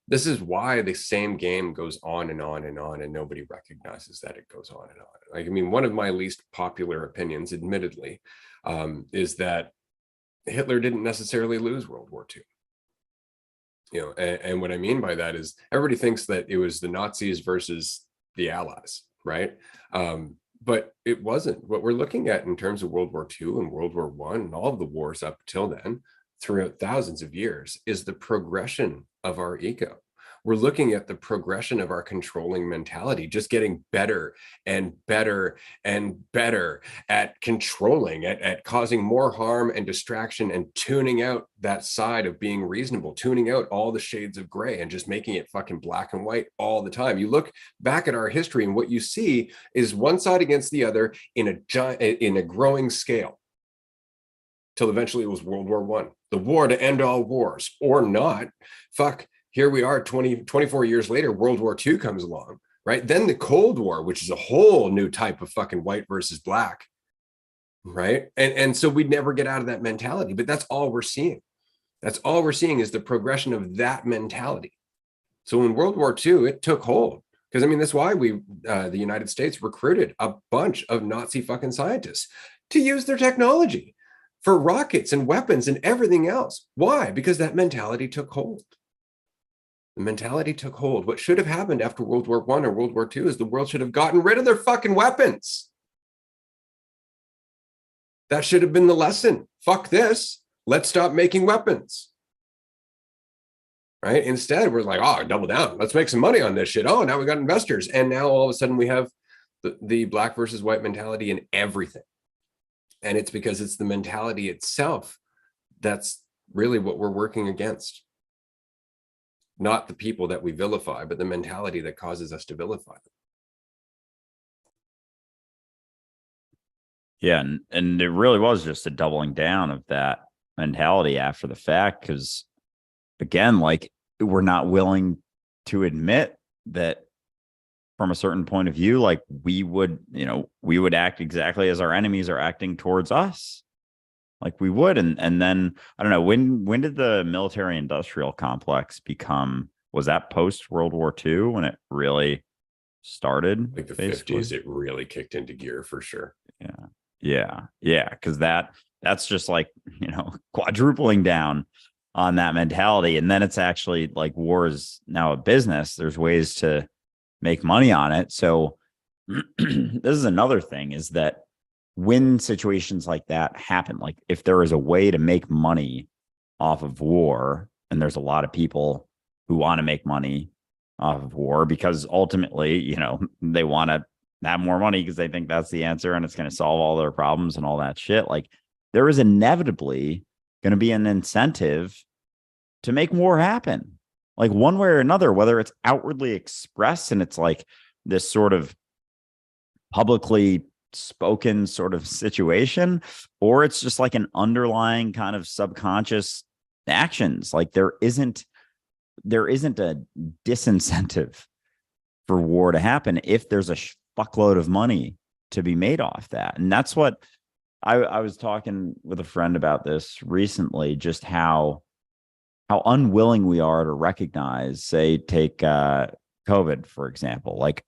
this is why the same game goes on and on and on, and nobody recognizes that it goes on and on. Like, I mean, one of my least popular opinions, admittedly, is that Hitler didn't necessarily lose World War II. And what I mean by that is everybody thinks that it was the Nazis versus the Allies, right? But it wasn't. What we're looking at in terms of World War II and World War One and all of the wars up till then, throughout thousands of years, is the progression of our ego. We're looking at the progression of our controlling mentality, just getting better and better and better at controlling, at causing more harm and distraction, and tuning out that side of being reasonable, tuning out all the shades of gray and just making it fucking black and white all the time. You look back at our history and what you see is one side against the other in a growing scale, till eventually it was World War One, the war to end all wars, or not. Fuck, here we are 24 years later, World War II comes along, right? Then the Cold War, which is a whole new type of fucking white versus black, right? And so we'd never get out of that mentality, but that's all we're seeing. That's all we're seeing is the progression of that mentality. So in World War II, it took hold. Because I mean, that's why the United States recruited a bunch of Nazi fucking scientists to use their technology for rockets and weapons and everything else. Why? Because that mentality took hold. The mentality took hold. What should have happened after World War One or World War II is the world should have gotten rid of their fucking weapons. That should have been the lesson. Fuck this. Let's stop making weapons. right? Instead, we're like, oh, double down. Let's make some money on this shit. Oh, now we got investors. And now all of a sudden we have the black versus white mentality in everything. And it's because it's the mentality itself that's really what we're working against. Not the people that we vilify, but the mentality that causes us to vilify them. Yeah, and it really was just a doubling down of that mentality after the fact, because again, like, we're not willing to admit that from a certain point of view, like, we would act exactly as our enemies are acting towards us. Like we would. And then I don't know, when did the military industrial complex become, was that post World War II when it really started? Like the basically? 50s, it really kicked into gear for sure. Yeah. Because that's just like, quadrupling down on that mentality. And then it's actually like war is now a business. There's ways to make money on it. So this is another thing, is that when situations like that happen, like if there is a way to make money off of war, and there's a lot of people who want to make money off of war because ultimately, they want to have more money because they think that's the answer and it's going to solve all their problems and all that shit. Like, there is inevitably going to be an incentive to make war happen, like one way or another, whether it's outwardly expressed and it's like this sort of publicly spoken sort of situation, or it's just like an underlying kind of subconscious actions. Like there isn't a disincentive for war to happen if there's a fuckload of money to be made off that. And that's what I was talking with a friend about this recently, just how unwilling we are to recognize, say, take COVID, for example, like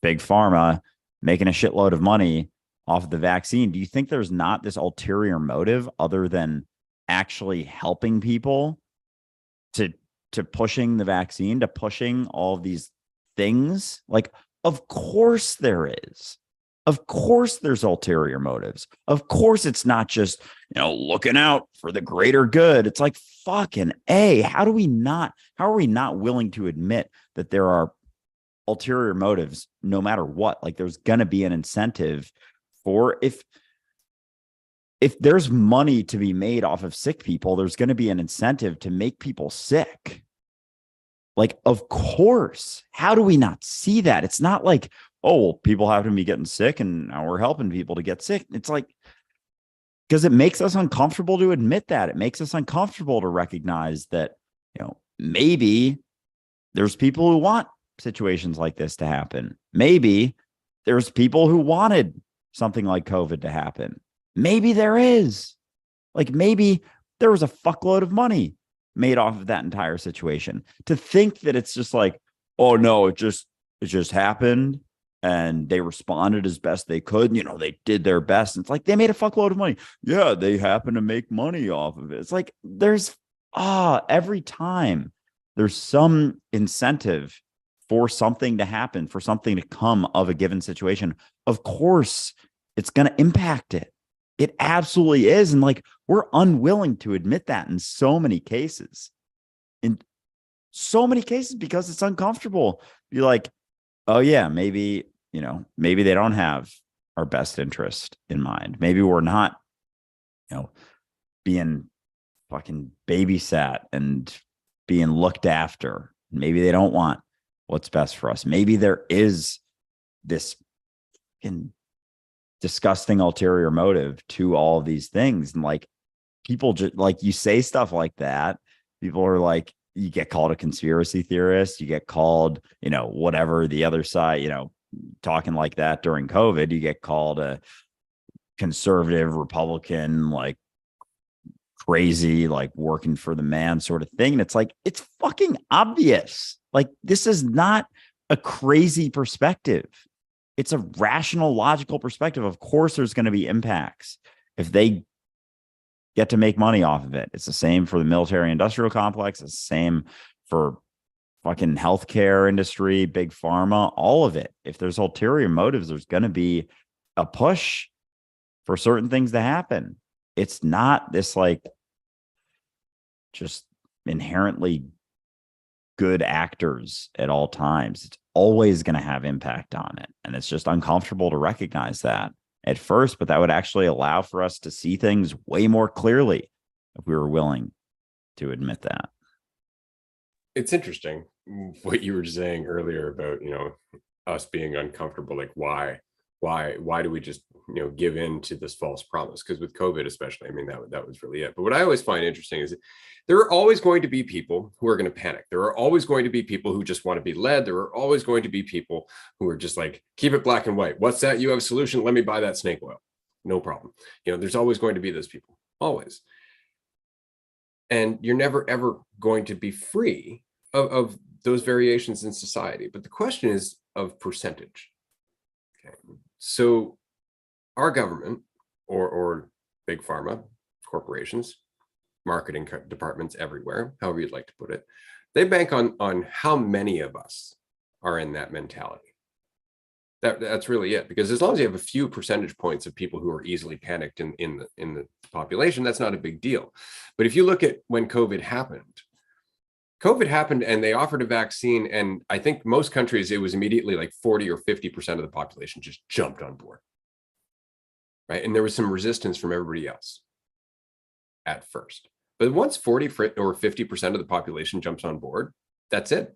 big pharma making a shitload of money off of the vaccine. Do you think there's not this ulterior motive other than actually helping people to pushing the vaccine, to pushing all of these things? Like, of course there is. Of course there's ulterior motives. Of course it's not just, looking out for the greater good. It's like, fucking A, how are we not willing to admit that there are ulterior motives no matter what? Like, there's going to be an incentive for, if there's money to be made off of sick people, there's going to be an incentive to make people sick. Like, of course. How do we not see that? It's not like, oh, well, people have to be getting sick and now we're helping people to get sick. It's like, because it makes us uncomfortable to admit that. It makes us uncomfortable to recognize that, maybe there's people who want situations like this to happen. Maybe there's people who wanted something like COVID to happen. Maybe there is. Like, maybe there was a fuckload of money made off of that entire situation. To think that it's just like, oh no, it just happened and they responded as best they could. They did their best. It's like they made a fuckload of money. Yeah, they happen to make money off of it. It's like there's every time there's some incentive for something to happen, for something to come of a given situation, of course it's going to impact it. It absolutely is. And like, we're unwilling to admit that in so many cases. Because it's uncomfortable. You're like, oh yeah, maybe they don't have our best interest in mind. Maybe we're not, being fucking babysat and being looked after. Maybe they don't want what's best for us. Maybe there is this disgusting ulterior motive to all of these things. And like, people just, like, you say stuff like that, people are like, you get called a conspiracy theorist, you get called, whatever, the other side, talking like that during COVID, you get called a conservative Republican, like crazy, like working for the man sort of thing. And it's like, it's fucking obvious. Like, this is not a crazy perspective. It's a rational, logical perspective. Of course, there's going to be impacts if they get to make money off of it. It's the same for the military industrial complex. It's the same for fucking healthcare industry, big pharma, all of it. If there's ulterior motives, there's going to be a push for certain things to happen. It's not this like just inherently good actors at all times. It's always going to have impact on it. And it's just uncomfortable to recognize that at first, but that would actually allow for us to see things way more clearly if we were willing to admit that. It's interesting what you were saying earlier about, us being uncomfortable. Like, why do we just, give in to this false promise? Because with COVID, especially, I mean, that was really it. But what I always find interesting is there are always going to be people who are going to panic. There are always going to be people who just want to be led. There are always going to be people who are just like, keep it black and white. What's that? You have a solution. Let me buy that snake oil. No problem. There's always going to be those people, always. And you're never, ever going to be free of those variations in society. But the question is of percentage. Okay. So our government or big pharma, corporations, marketing departments everywhere, however you'd like to put it, they bank on how many of us are in that mentality. That's really it. Because as long as you have a few percentage points of people who are easily panicked in the population, that's not a big deal. But if you look at when COVID happened and they offered a vaccine, and I think most countries, it was immediately like 40 or 50% of the population just jumped on board. Right. And there was some resistance from everybody else at first. But once 40 or 50% of the population jumps on board, that's it.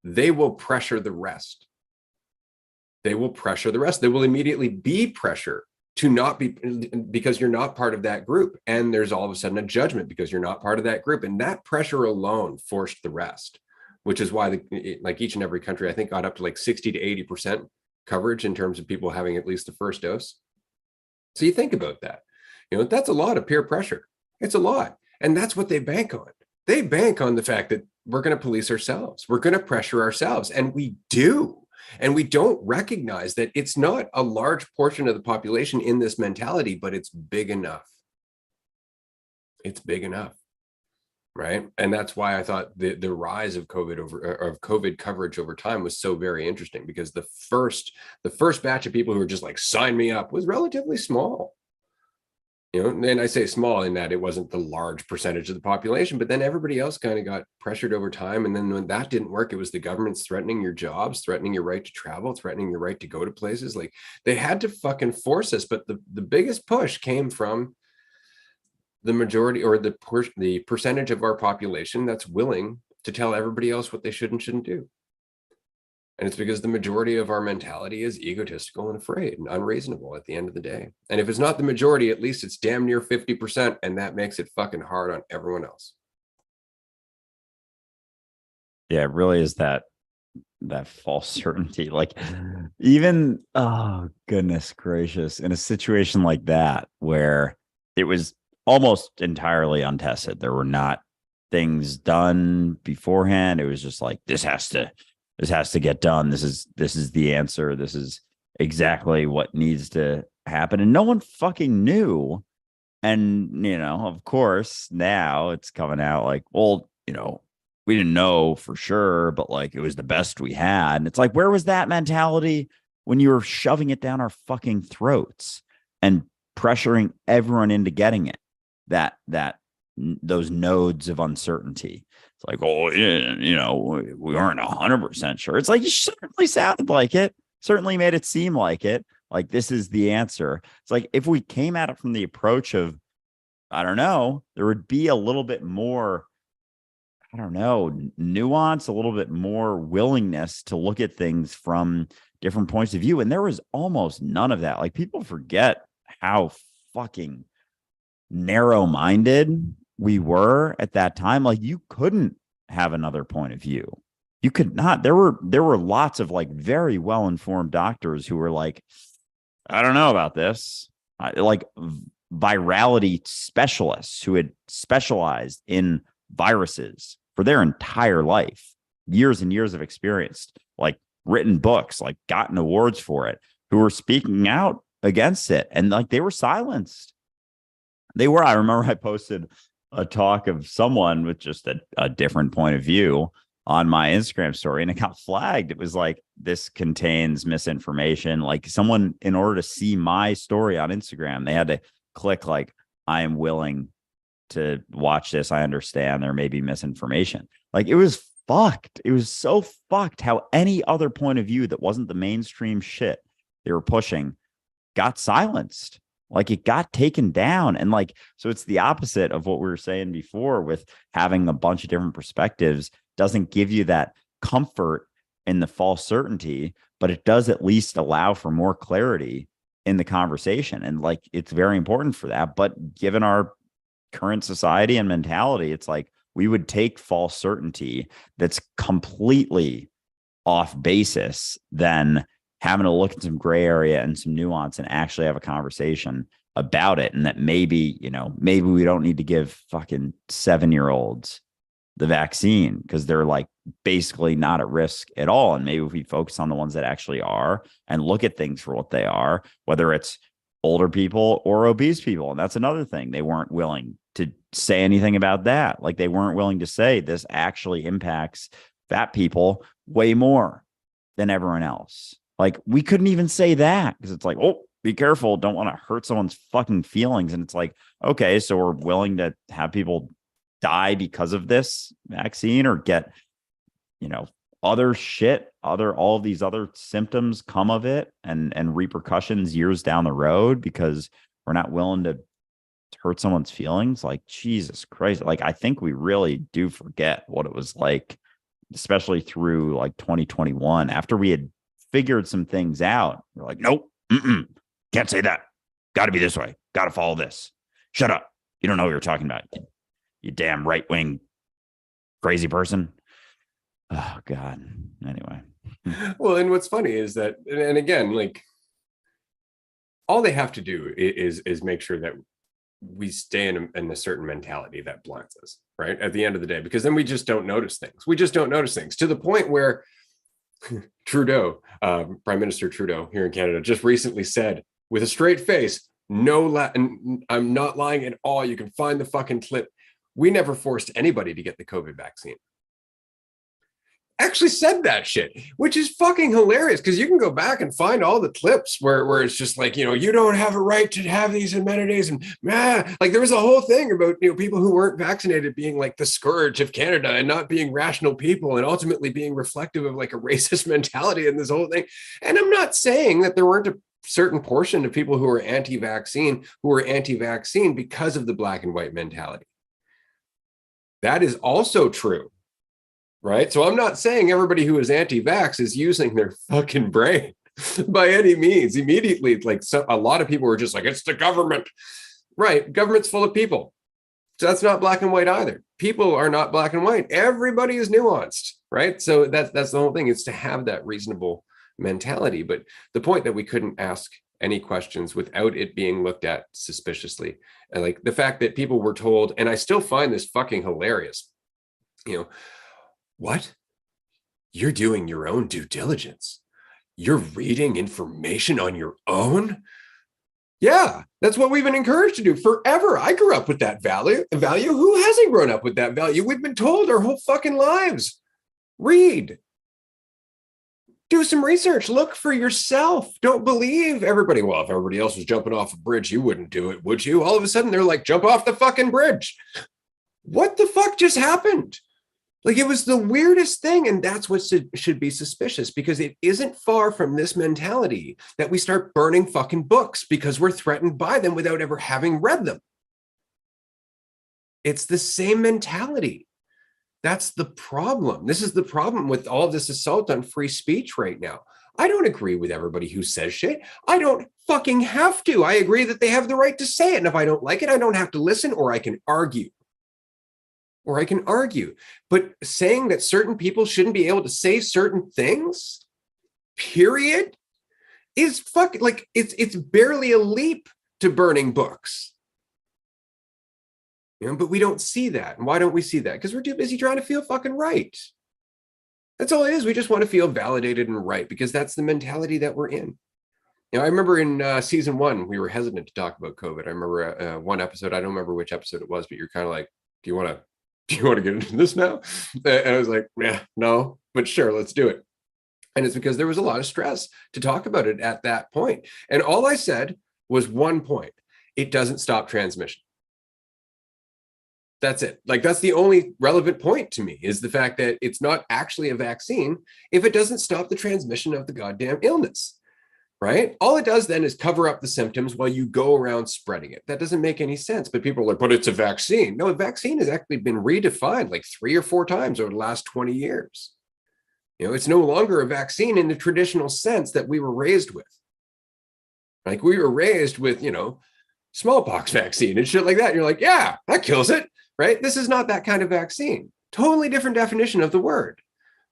They will pressure the rest. They will pressure the rest. There will immediately be pressure to not be, because you're not part of that group. And there's all of a sudden a judgment because you're not part of that group. And that pressure alone forced the rest, which is why like each and every country, I think, got up to like 60 to 80% coverage in terms of people having at least the first dose. So you think about that, that's a lot of peer pressure. It's a lot. And that's what they bank on. They bank on the fact that we're going to police ourselves. We're going to pressure ourselves. And we do. And we don't recognize that it's not a large portion of the population in this mentality, but it's big enough. It's big enough. Right. And that's why I thought the rise of COVID coverage over time was so very interesting, because the first batch of people who were just like, sign me up, was relatively small. And I say small in that it wasn't the large percentage of the population, but then everybody else kind of got pressured over time. And then when that didn't work, it was the government's threatening your jobs, threatening your right to travel, threatening your right to go to places. Like, they had to fucking force us. But the biggest push came from the majority, or the percentage of our population that's willing to tell everybody else what they should and shouldn't do. And it's because the majority of our mentality is egotistical and afraid and unreasonable at the end of the day. And if it's not the majority, at least it's damn near 50%. And that makes it fucking hard on everyone else. Yeah, it really is that false certainty. Like, even, oh, goodness gracious, in a situation like that, where it was almost entirely untested, there were not things done beforehand. It was just like, this has to get done. This is the answer. This is exactly what needs to happen. And no one fucking knew. And, of course, now it's coming out like, well, we didn't know for sure, but like, it was the best we had. And it's like, where was that mentality when you were shoving it down our fucking throats and pressuring everyone into getting it? Those nodes of uncertainty. It's like, oh, we aren't 100% sure. It's like, you certainly sounded like it, certainly made it seem like it, like this is the answer. It's like, if we came at it from the approach of, I don't know, there would be a little bit more, I don't know, nuance, a little bit more willingness to look at things from different points of view. And there was almost none of that. Like, people forget how fucking narrow-minded we were at that time. Like, you couldn't have another point of view. You could not. There were lots of like very well-informed doctors who were like, I don't know about this. Like virality specialists who had specialized in viruses for their entire life, years and years of experience, like written books, like gotten awards for it, who were speaking out against it. And like, they were silenced. I remember I posted a talk of someone with just a different point of view on my Instagram story, and it got flagged. It was like, this contains misinformation. Like, someone, in order to see my story on Instagram, they had to click like, I am willing to watch this. I understand there may be misinformation. Like, it was fucked. It was so fucked how any other point of view that wasn't the mainstream shit they were pushing got silenced. Like it got taken down. And like, so it's the opposite of what we were saying before with having a bunch of different perspectives doesn't give you that comfort in the false certainty, but it does at least allow for more clarity in the conversation. And like, it's very important for that. But given our current society and mentality, it's like we would take false certainty that's completely off basis than having to look at some gray area and some nuance and actually have a conversation about it. And that maybe, you know, maybe we don't need to give fucking 7-year-olds the vaccine because they're like basically not at risk at all. And maybe if we focus on the ones that actually are and look at things for what they are, whether it's older people or obese people. And that's another thing. They weren't willing to say anything about that. Like they weren't willing to say this actually impacts fat people way more than everyone else. Like we couldn't even say that because it's like, oh, be careful. Don't want to hurt someone's fucking feelings. And it's like, okay, so we're willing to have people die because of this vaccine or get, you know, other shit, all of these other symptoms come of it and repercussions years down the road because we're not willing to hurt someone's feelings. Like, Jesus Christ. Like, I think we really do forget what it was like, especially through like 2021, after we had figured some things out. We're like, nope, can't say that. Got to be this way. Got to follow this. Shut up. You don't know what you're talking about. You damn right-wing crazy person. Oh, God. Anyway. Well, and what's funny is that, and again, like all they have to do is make sure that we stay in a certain mentality that blinds us, right? At the end of the day, because then we just don't notice things. We just don't notice things to the point where Trudeau, Prime Minister Trudeau here in Canada, just recently said with a straight face, I'm not lying at all. You can find the fucking clip. We never forced anybody to get the COVID vaccine. Actually said that shit, which is fucking hilarious because you can go back and find all the clips where it's just like, you know, you don't have a right to have these amenities and like there was a whole thing about, you know, people who weren't vaccinated being like the scourge of Canada and not being rational people and ultimately being reflective of like a racist mentality and this whole thing. And I'm not saying that there weren't a certain portion of people who were anti-vaccine because of the black and white mentality. That is also true. Right. So I'm not saying everybody who is anti-vax is using their fucking brain by any means. Immediately, like a lot of people were just like, it's the government. Right. Government's full of people. So that's not black and white either. People are not black and white. Everybody is nuanced. Right. So that's the whole thing, is to have that reasonable mentality. But the point that we couldn't ask any questions without it being looked at suspiciously. And like the fact that people were told, and I still find this fucking hilarious, you know, what? You're doing your own due diligence. You're reading information on your own? Yeah, that's what we've been encouraged to do forever. I grew up with that value. Who hasn't grown up with that value? We've been told our whole fucking lives. Read. Do some research. Look for yourself. Don't believe everybody. Well, if everybody else was jumping off a bridge, you wouldn't do it, would you? All of a sudden, they're like, jump off the fucking bridge. What the fuck just happened? Like, it was the weirdest thing. And that's what should be suspicious, because it isn't far from this mentality that we start burning fucking books because we're threatened by them without ever having read them. It's the same mentality. That's the problem. This is the problem with all this assault on free speech right now. I don't agree with everybody who says shit. I don't fucking have to. I agree that they have the right to say it. And if I don't like it, I don't have to listen, or I can argue. But saying that certain people shouldn't be able to say certain things, period, is fucking like it's barely a leap to burning books. You know, but we don't see that. And why don't we see that? Because we're too busy trying to feel fucking right. That's all it is. We just want to feel validated and right, because that's the mentality that we're in. You know, I remember in season 1, we were hesitant to talk about COVID. I remember one episode, I don't remember which episode it was, but you're kind of like, do you want to get into this now? And I was like, yeah, no, but sure, let's do it. And it's because there was a lot of stress to talk about it at that point. And all I said was one point: it doesn't stop transmission. That's it. Like, that's the only relevant point to me, is the fact that it's not actually a vaccine if it doesn't stop the transmission of the goddamn illness, right? All it does then is cover up the symptoms while you go around spreading it. That doesn't make any sense. But people are like, but it's a vaccine. No, a vaccine has actually been redefined like 3 or 4 times over the last 20 years. It's no longer a vaccine in the traditional sense that we were raised with. Like, we were raised with, smallpox vaccine and shit like that. And you're like, yeah, that kills it, right? This is not that kind of vaccine. Totally different definition of the word,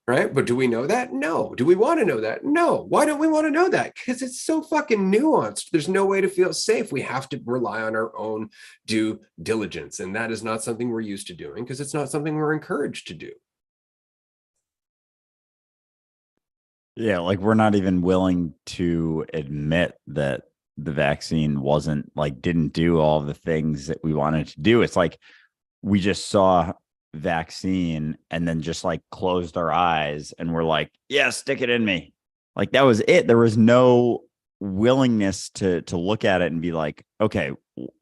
right? But do we know that? No. Do we want to know that? No. Why don't we want to know that? Because it's so fucking nuanced. There's no way to feel safe. We have to rely on our own due diligence. And that is not something we're used to doing, because it's not something we're encouraged to do. Yeah, like we're not even willing to admit that the vaccine wasn't like didn't do all the things that we wanted to do. It's like we just saw vaccine and then just like closed our eyes and we're like, yeah, stick it in me. Like that was it. There was no willingness to look at it and be like, okay,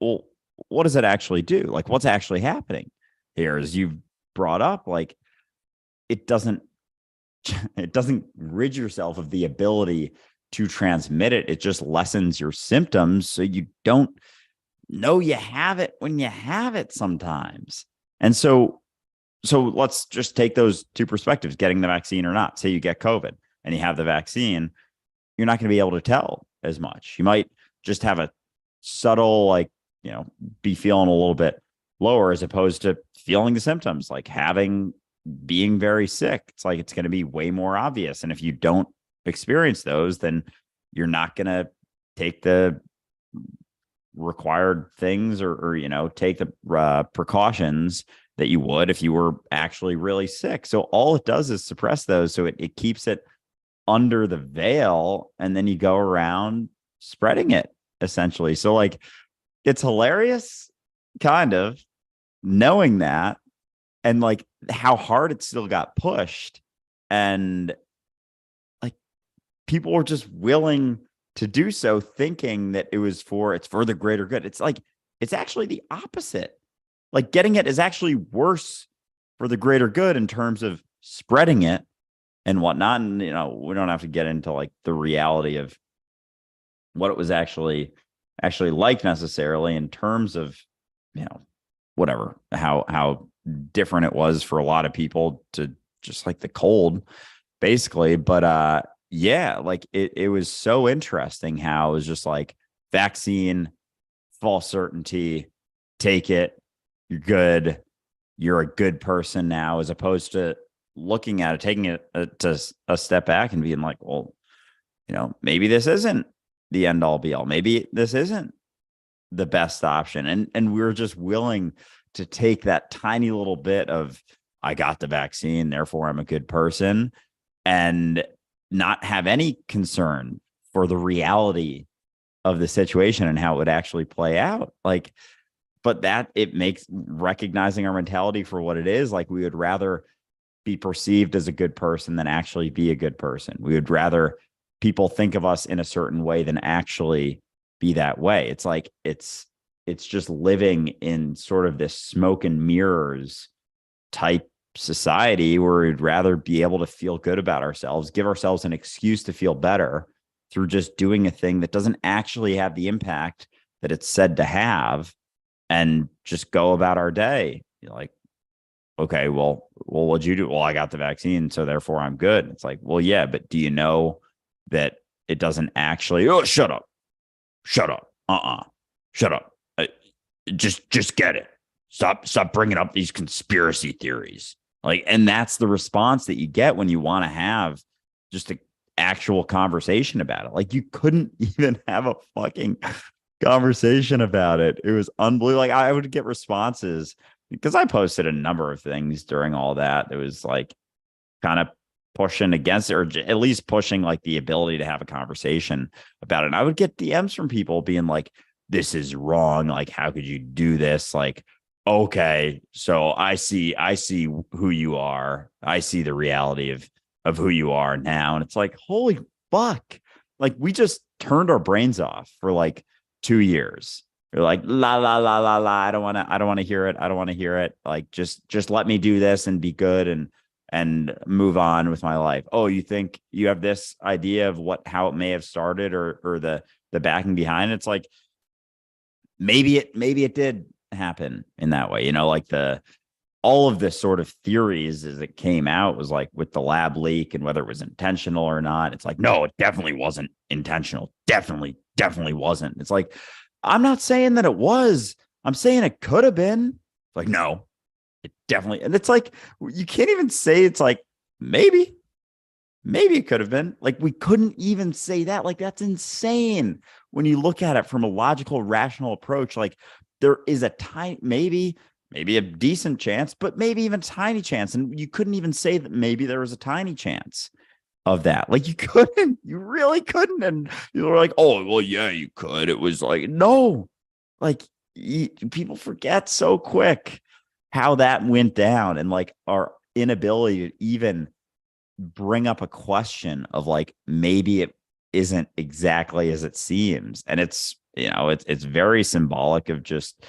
well, what does it actually do? Like what's actually happening here? As you've brought up, like it doesn't rid yourself of the ability to transmit it. It just lessens your symptoms so you don't know you have it when you have it sometimes. And so let's just take those two perspectives, getting the vaccine or not. Say you get COVID and you have the vaccine, you're not going to be able to tell as much. You might just have a subtle, like, be feeling a little bit lower as opposed to feeling the symptoms, like being very sick. It's like, it's going to be way more obvious. And if you don't experience those, then you're not going to take the required things or take the precautions that you would if you were actually really sick. So all it does is suppress those. So it keeps it under the veil, and then you go around spreading it essentially. So like, it's hilarious kind of knowing that, and like how hard it still got pushed, and like people were just willing to do so, thinking that it's for the greater good. It's like, it's actually the opposite. Like getting it is actually worse for the greater good in terms of spreading it and whatnot. And, we don't have to get into like the reality of what it was actually like necessarily in terms of, whatever, how different it was for a lot of people to just like the cold, basically. But yeah, like it was so interesting how it was just like vaccine, false certainty, take it, you're good, you're a good person now, as opposed to looking at it, taking it to a step back and being like, well, maybe this isn't the end all be all. Maybe this isn't the best option. And we were just willing to take that tiny little bit of, I got the vaccine, therefore I'm a good person, and not have any concern for the reality of the situation and how it would actually play out. Like, but that it makes recognizing our mentality for what it is, like we would rather be perceived as a good person than actually be a good person. We would rather people think of us in a certain way than actually be that way. It's like, it's just living in sort of this smoke and mirrors type society where we'd rather be able to feel good about ourselves, give ourselves an excuse to feel better through just doing a thing that doesn't actually have the impact that it's said to have, and just go about our day. You're like, okay, well, what'd you do? Well, I got the vaccine, so therefore I'm good. It's like, well, yeah, but do you know that it doesn't actually, oh, shut up, shut up, shut up. Just get it. Stop bringing up these conspiracy theories. Like, and that's the response that you get when you want to have just an actual conversation about it. Like, you couldn't even have a fucking conversation about it. It was unbelievable. Like, I would get responses because I posted a number of things during all that. It was like kind of pushing against it, or at least pushing like the ability to have a conversation about it. And I would get DMs from people being like, this is wrong. Like, how could you do this? Like, okay, so I see who you are. I see the reality of who you are now. And it's like, holy fuck. Like, we just turned our brains off for like 2 years. They're like, la, la, la, la, la. I don't want to hear it. I don't want to hear it. Like, just let me do this and be good and move on with my life. Oh, you think you have this idea of how it may have started or the backing behind it? It's like, maybe it did happen in that way, like all of this sort of theories as it came out was like with the lab leak and whether it was intentional or not. It's like, no, it definitely wasn't intentional. Definitely wasn't. It's like, I'm not saying that it was. I'm saying it could have been. Like, no, it definitely. And it's like, you can't even say it's like, maybe it could have been. Like, we couldn't even say that. Like, that's insane when you look at it from a logical, rational approach. Like, there is a tiny, maybe a decent chance, but maybe even a tiny chance. And you couldn't even say that maybe there was a tiny chance of that. Like, you really couldn't. And you were like, oh, well, yeah, you could. It was like, no, like people forget so quick how that went down, and like our inability to even bring up a question of like, maybe it isn't exactly as it seems. And it's, it's very symbolic of just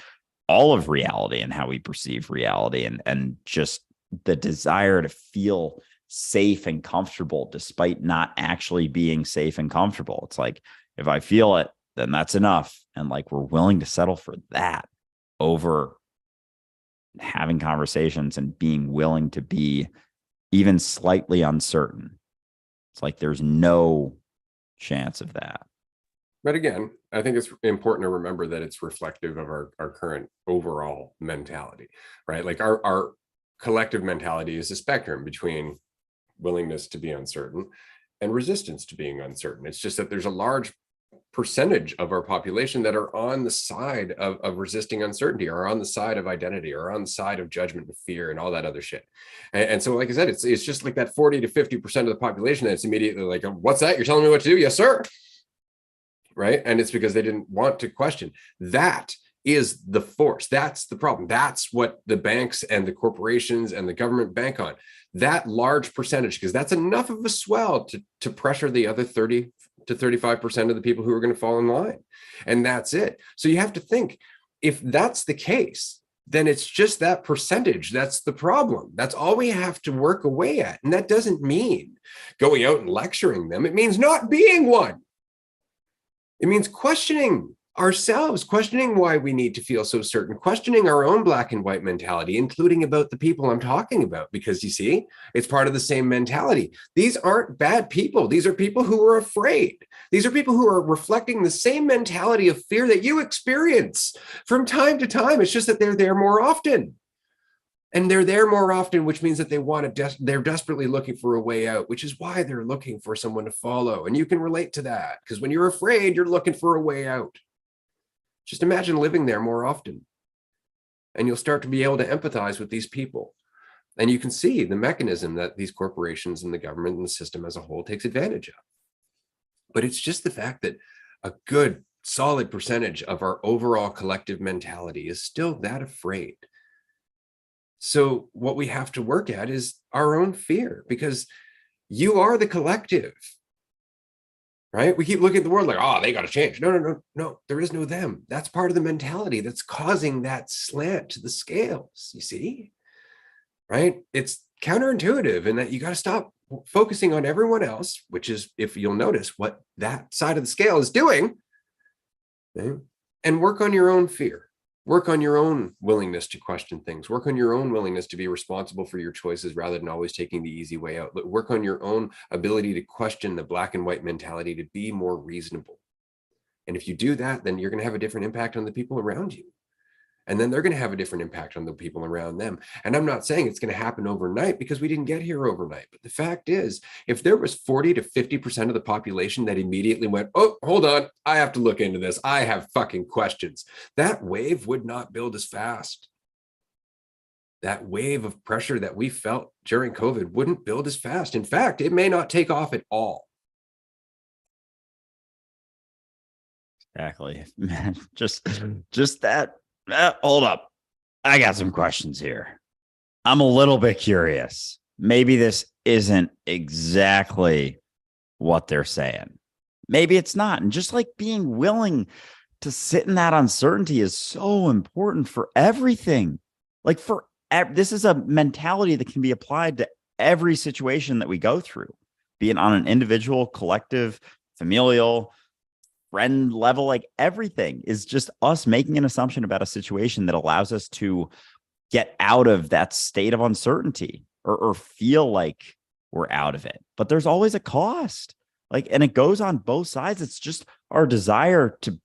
all of reality and how we perceive reality, and just the desire to feel safe and comfortable despite not actually being safe and comfortable. It's like, if I feel it, then that's enough. And like, we're willing to settle for that over having conversations and being willing to be even slightly uncertain. It's like, there's no chance of that. But again, I think it's important to remember that it's reflective of our current overall mentality, right? Like our collective mentality is a spectrum between willingness to be uncertain and resistance to being uncertain. It's just that there's a large percentage of our population that are on the side of resisting uncertainty, or on the side of identity, or on the side of judgment and fear and all that other shit. And so, like I said, it's just like that 40 to 50% of the population that's immediately like, what's that? You're telling me what to do? Yes, sir. Right. And it's because they didn't want to question. That is the force. That's the problem. That's what the banks and the corporations and the government bank on. That large percentage, because that's enough of a swell to pressure the other 30 to 35% of the people who are going to fall in line. And that's it. So you have to think, if that's the case, then it's just that percentage. That's the problem. That's all we have to work away at. And that doesn't mean going out and lecturing them. It means not being one. It means questioning ourselves, questioning why we need to feel so certain, questioning our own black and white mentality, including about the people I'm talking about, because you see, it's part of the same mentality. These aren't bad people. These are people who are afraid. These are people who are reflecting the same mentality of fear that you experience from time to time. It's just that they're there more often. And they're there more often, which means that they're desperately looking for a way out, which is why they're looking for someone to follow. And you can relate to that, because when you're afraid, you're looking for a way out. Just imagine living there more often, and you'll start to be able to empathize with these people. And you can see the mechanism that these corporations and the government and the system as a whole takes advantage of. But it's just the fact that a good, solid percentage of our overall collective mentality is still that afraid. So what we have to work at is our own fear, because you are the collective, right? We keep looking at the world like, oh, they got to change. No, there is no them. That's part of the mentality that's causing that slant to the scales, you see, right? It's counterintuitive in that you got to stop focusing on everyone else, which is, if you'll notice, what that side of the scale is doing, okay? And work on your own fear. Work on your own willingness to question things. Work on your own willingness to be responsible for your choices rather than always taking the easy way out. But work on your own ability to question the black and white mentality, to be more reasonable. And if you do that, then you're going to have a different impact on the people around you. And then they're going to have a different impact on the people around them. And I'm not saying it's going to happen overnight, because we didn't get here overnight. But the fact is, if there was 40 to 50% of the population that immediately went, oh, hold on, I have to look into this, I have fucking questions, that wave would not build as fast. That wave of pressure that we felt during COVID wouldn't build as fast. In fact, it may not take off at all. Exactly. Man, just that. Hold up. I got some questions here. I'm a little bit curious. Maybe this isn't exactly what they're saying. Maybe it's not. And just like being willing to sit in that uncertainty is so important for everything. Like this is a mentality that can be applied to every situation that we go through, be it on an individual, collective, familial, friend level. Like everything is just us making an assumption about a situation that allows us to get out of that state of uncertainty or feel like we're out of it. But there's always a cost. Like, and it goes on both sides. It's just our desire to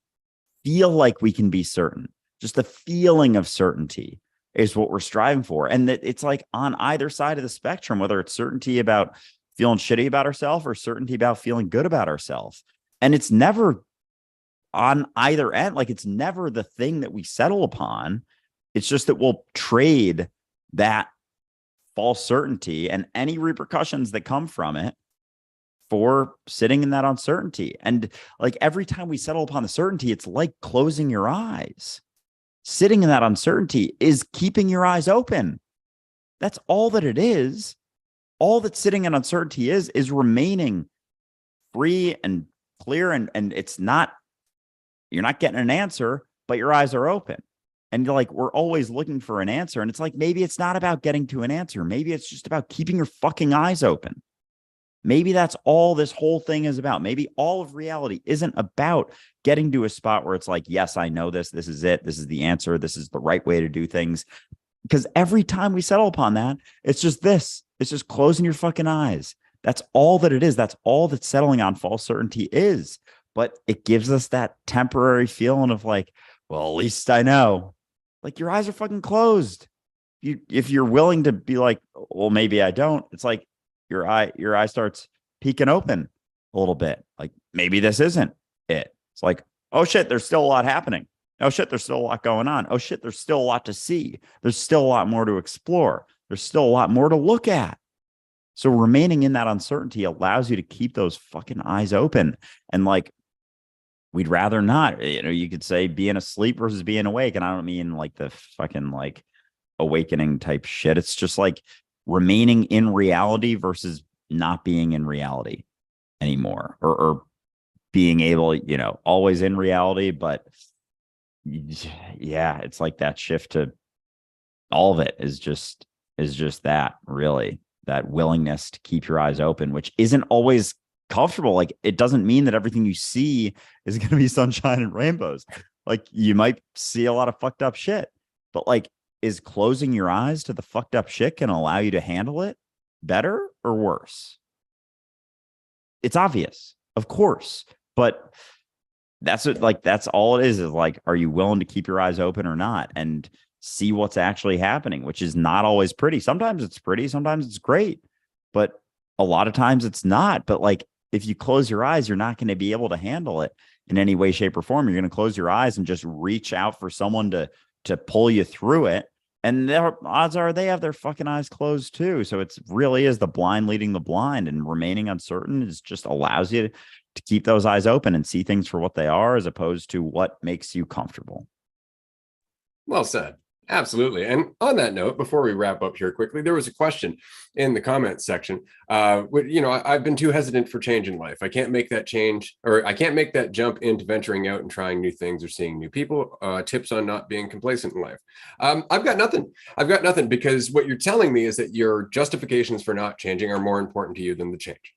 feel like we can be certain. Just the feeling of certainty is what we're striving for. And that it's like on either side of the spectrum, whether it's certainty about feeling shitty about ourselves or certainty about feeling good about ourselves. And it's never on either end. Like it's never the thing that we settle upon. It's just that we'll trade that false certainty and any repercussions that come from it for sitting in that uncertainty. And like every time we settle upon the certainty, it's like closing your eyes. Sitting in that uncertainty is keeping your eyes open. That's all that it is. All that sitting in uncertainty is remaining free and clear. And it's not, you're not getting an answer, but your eyes are open. And like, we're always looking for an answer. And it's like, maybe it's not about getting to an answer. Maybe it's just about keeping your fucking eyes open. Maybe that's all this whole thing is about. Maybe all of reality isn't about getting to a spot where it's like, yes, I know this. This is it. This is the answer. This is the right way to do things. Because every time we settle upon that, it's just this. It's just closing your fucking eyes. That's all that it is. That's all that settling on false certainty is. But it gives us that temporary feeling of like, well, at least I know. Like your eyes are fucking closed. If you're willing to be like, well, maybe I don't. It's like, your eye starts peeking open a little bit. Like maybe this isn't it. It's like, oh shit, there's still a lot happening. Oh shit, there's still a lot going on. Oh shit, there's still a lot to see. There's still a lot more to explore. There's still a lot more to look at. So remaining in that uncertainty allows you to keep those fucking eyes open. And like, we'd rather not, you could say being asleep versus being awake. And I don't mean like the fucking like awakening type shit. It's just like remaining in reality versus not being in reality anymore, or being able, always in reality. But yeah, it's like that shift to all of it is just that, really, that willingness to keep your eyes open, which isn't always comfortable. Like it doesn't mean that everything you see is going to be sunshine and rainbows. Like you might see a lot of fucked up shit, but like, is closing your eyes to the fucked up shit can allow you to handle it better or worse? It's obvious, of course, but that's all it is like, are you willing to keep your eyes open or not and see what's actually happening, which is not always pretty. Sometimes it's pretty, sometimes it's great, but a lot of times it's not. But like, if you close your eyes, you're not going to be able to handle it in any way, shape, or form. You're going to close your eyes and just reach out for someone to pull you through it. And their odds are they have their fucking eyes closed too. So it's really is the blind leading the blind, and remaining uncertain is just allows you to keep those eyes open and see things for what they are, as opposed to what makes you comfortable. Well said. Absolutely. And on that note, before we wrap up here quickly, there was a question in the comments section. I've been too hesitant for change in life. I can't make that change, or I can't make that jump into venturing out and trying new things or seeing new people. Tips on not being complacent in life. I've got nothing. Because what you're telling me is that your justifications for not changing are more important to you than the change.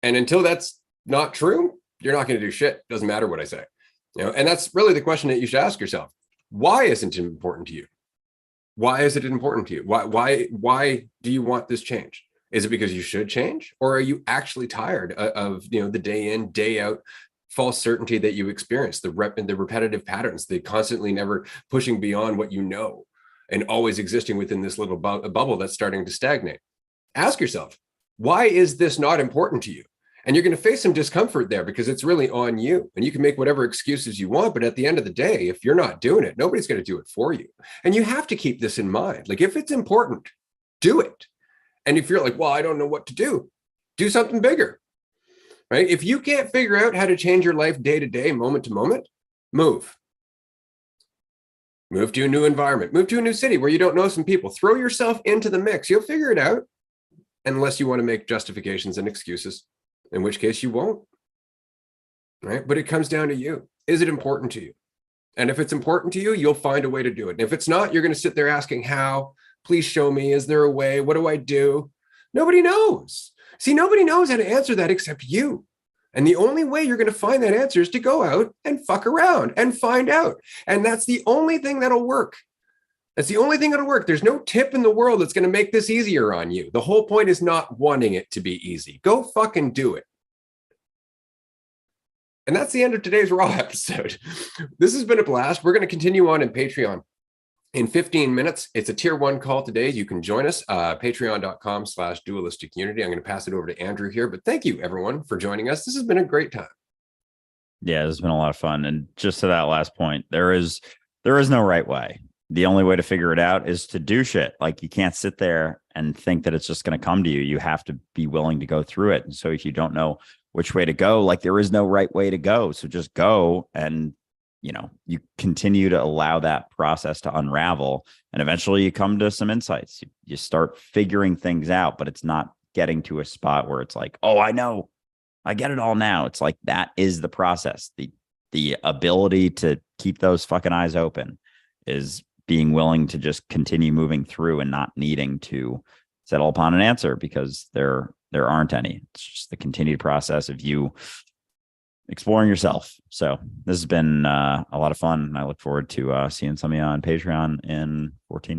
And until that's not true, you're not going to do shit. Doesn't matter what I say. And that's really the question that you should ask yourself. Why isn't it important to you? Why is it important to you? Why do you want this change? Is it because you should change, or are you actually tired of the day in, day out false certainty that you experience, the repetitive patterns, the constantly never pushing beyond what you know, and always existing within this little bubble that's starting to stagnate? Ask yourself, why is this not important to you? And you're going to face some discomfort there because it's really on you, and you can make whatever excuses you want. But at the end of the day, if you're not doing it, nobody's going to do it for you. And you have to keep this in mind. Like, if it's important, do it. And if you're like, well, I don't know what to do something bigger, right? If you can't figure out how to change your life day to day, moment to moment, move to a new environment, move to a new city where you don't know some people, throw yourself into the mix. You'll figure it out, unless you want to make justifications and excuses, in which case you won't, right? But it comes down to you. Is it important to you? And if it's important to you, you'll find a way to do it. And if it's not, you're going to sit there asking how. Please show me. Is there a way? What do I do? Nobody knows. See, nobody knows how to answer that except you. And the only way you're going to find that answer is to go out and fuck around and find out. And that's the only thing that'll work. That's the only thing that'll work. There's no tip in the world that's going to make this easier on you. The whole point is not wanting it to be easy. Go fucking do it. And that's the end of today's Raw episode. This has been a blast. We're going to continue on in Patreon in 15 minutes. It's a tier 1 call today. You can join us, patreon.com/dualistic unity. I'm going to pass it over to Andrew here, but thank you everyone for joining us. This has been a great time. Yeah, this has been a lot of fun. And just to that last point, there is no right way. The only way to figure it out is to do shit. Like, you can't sit there and think that it's just going to come to you. You have to be willing to go through it. And so if you don't know which way to go, like, there is no right way to go. So just go, and, you know, you continue to allow that process to unravel. And eventually you come to some insights. You start figuring things out, but it's not getting to a spot where it's like, oh, I know, I get it all now. It's like, that is the process. The ability to keep those fucking eyes open is being willing to just continue moving through and not needing to settle upon an answer, because there aren't any. It's just the continued process of you exploring yourself. So this has been a lot of fun. I look forward to seeing some of you on Patreon in 14 minutes.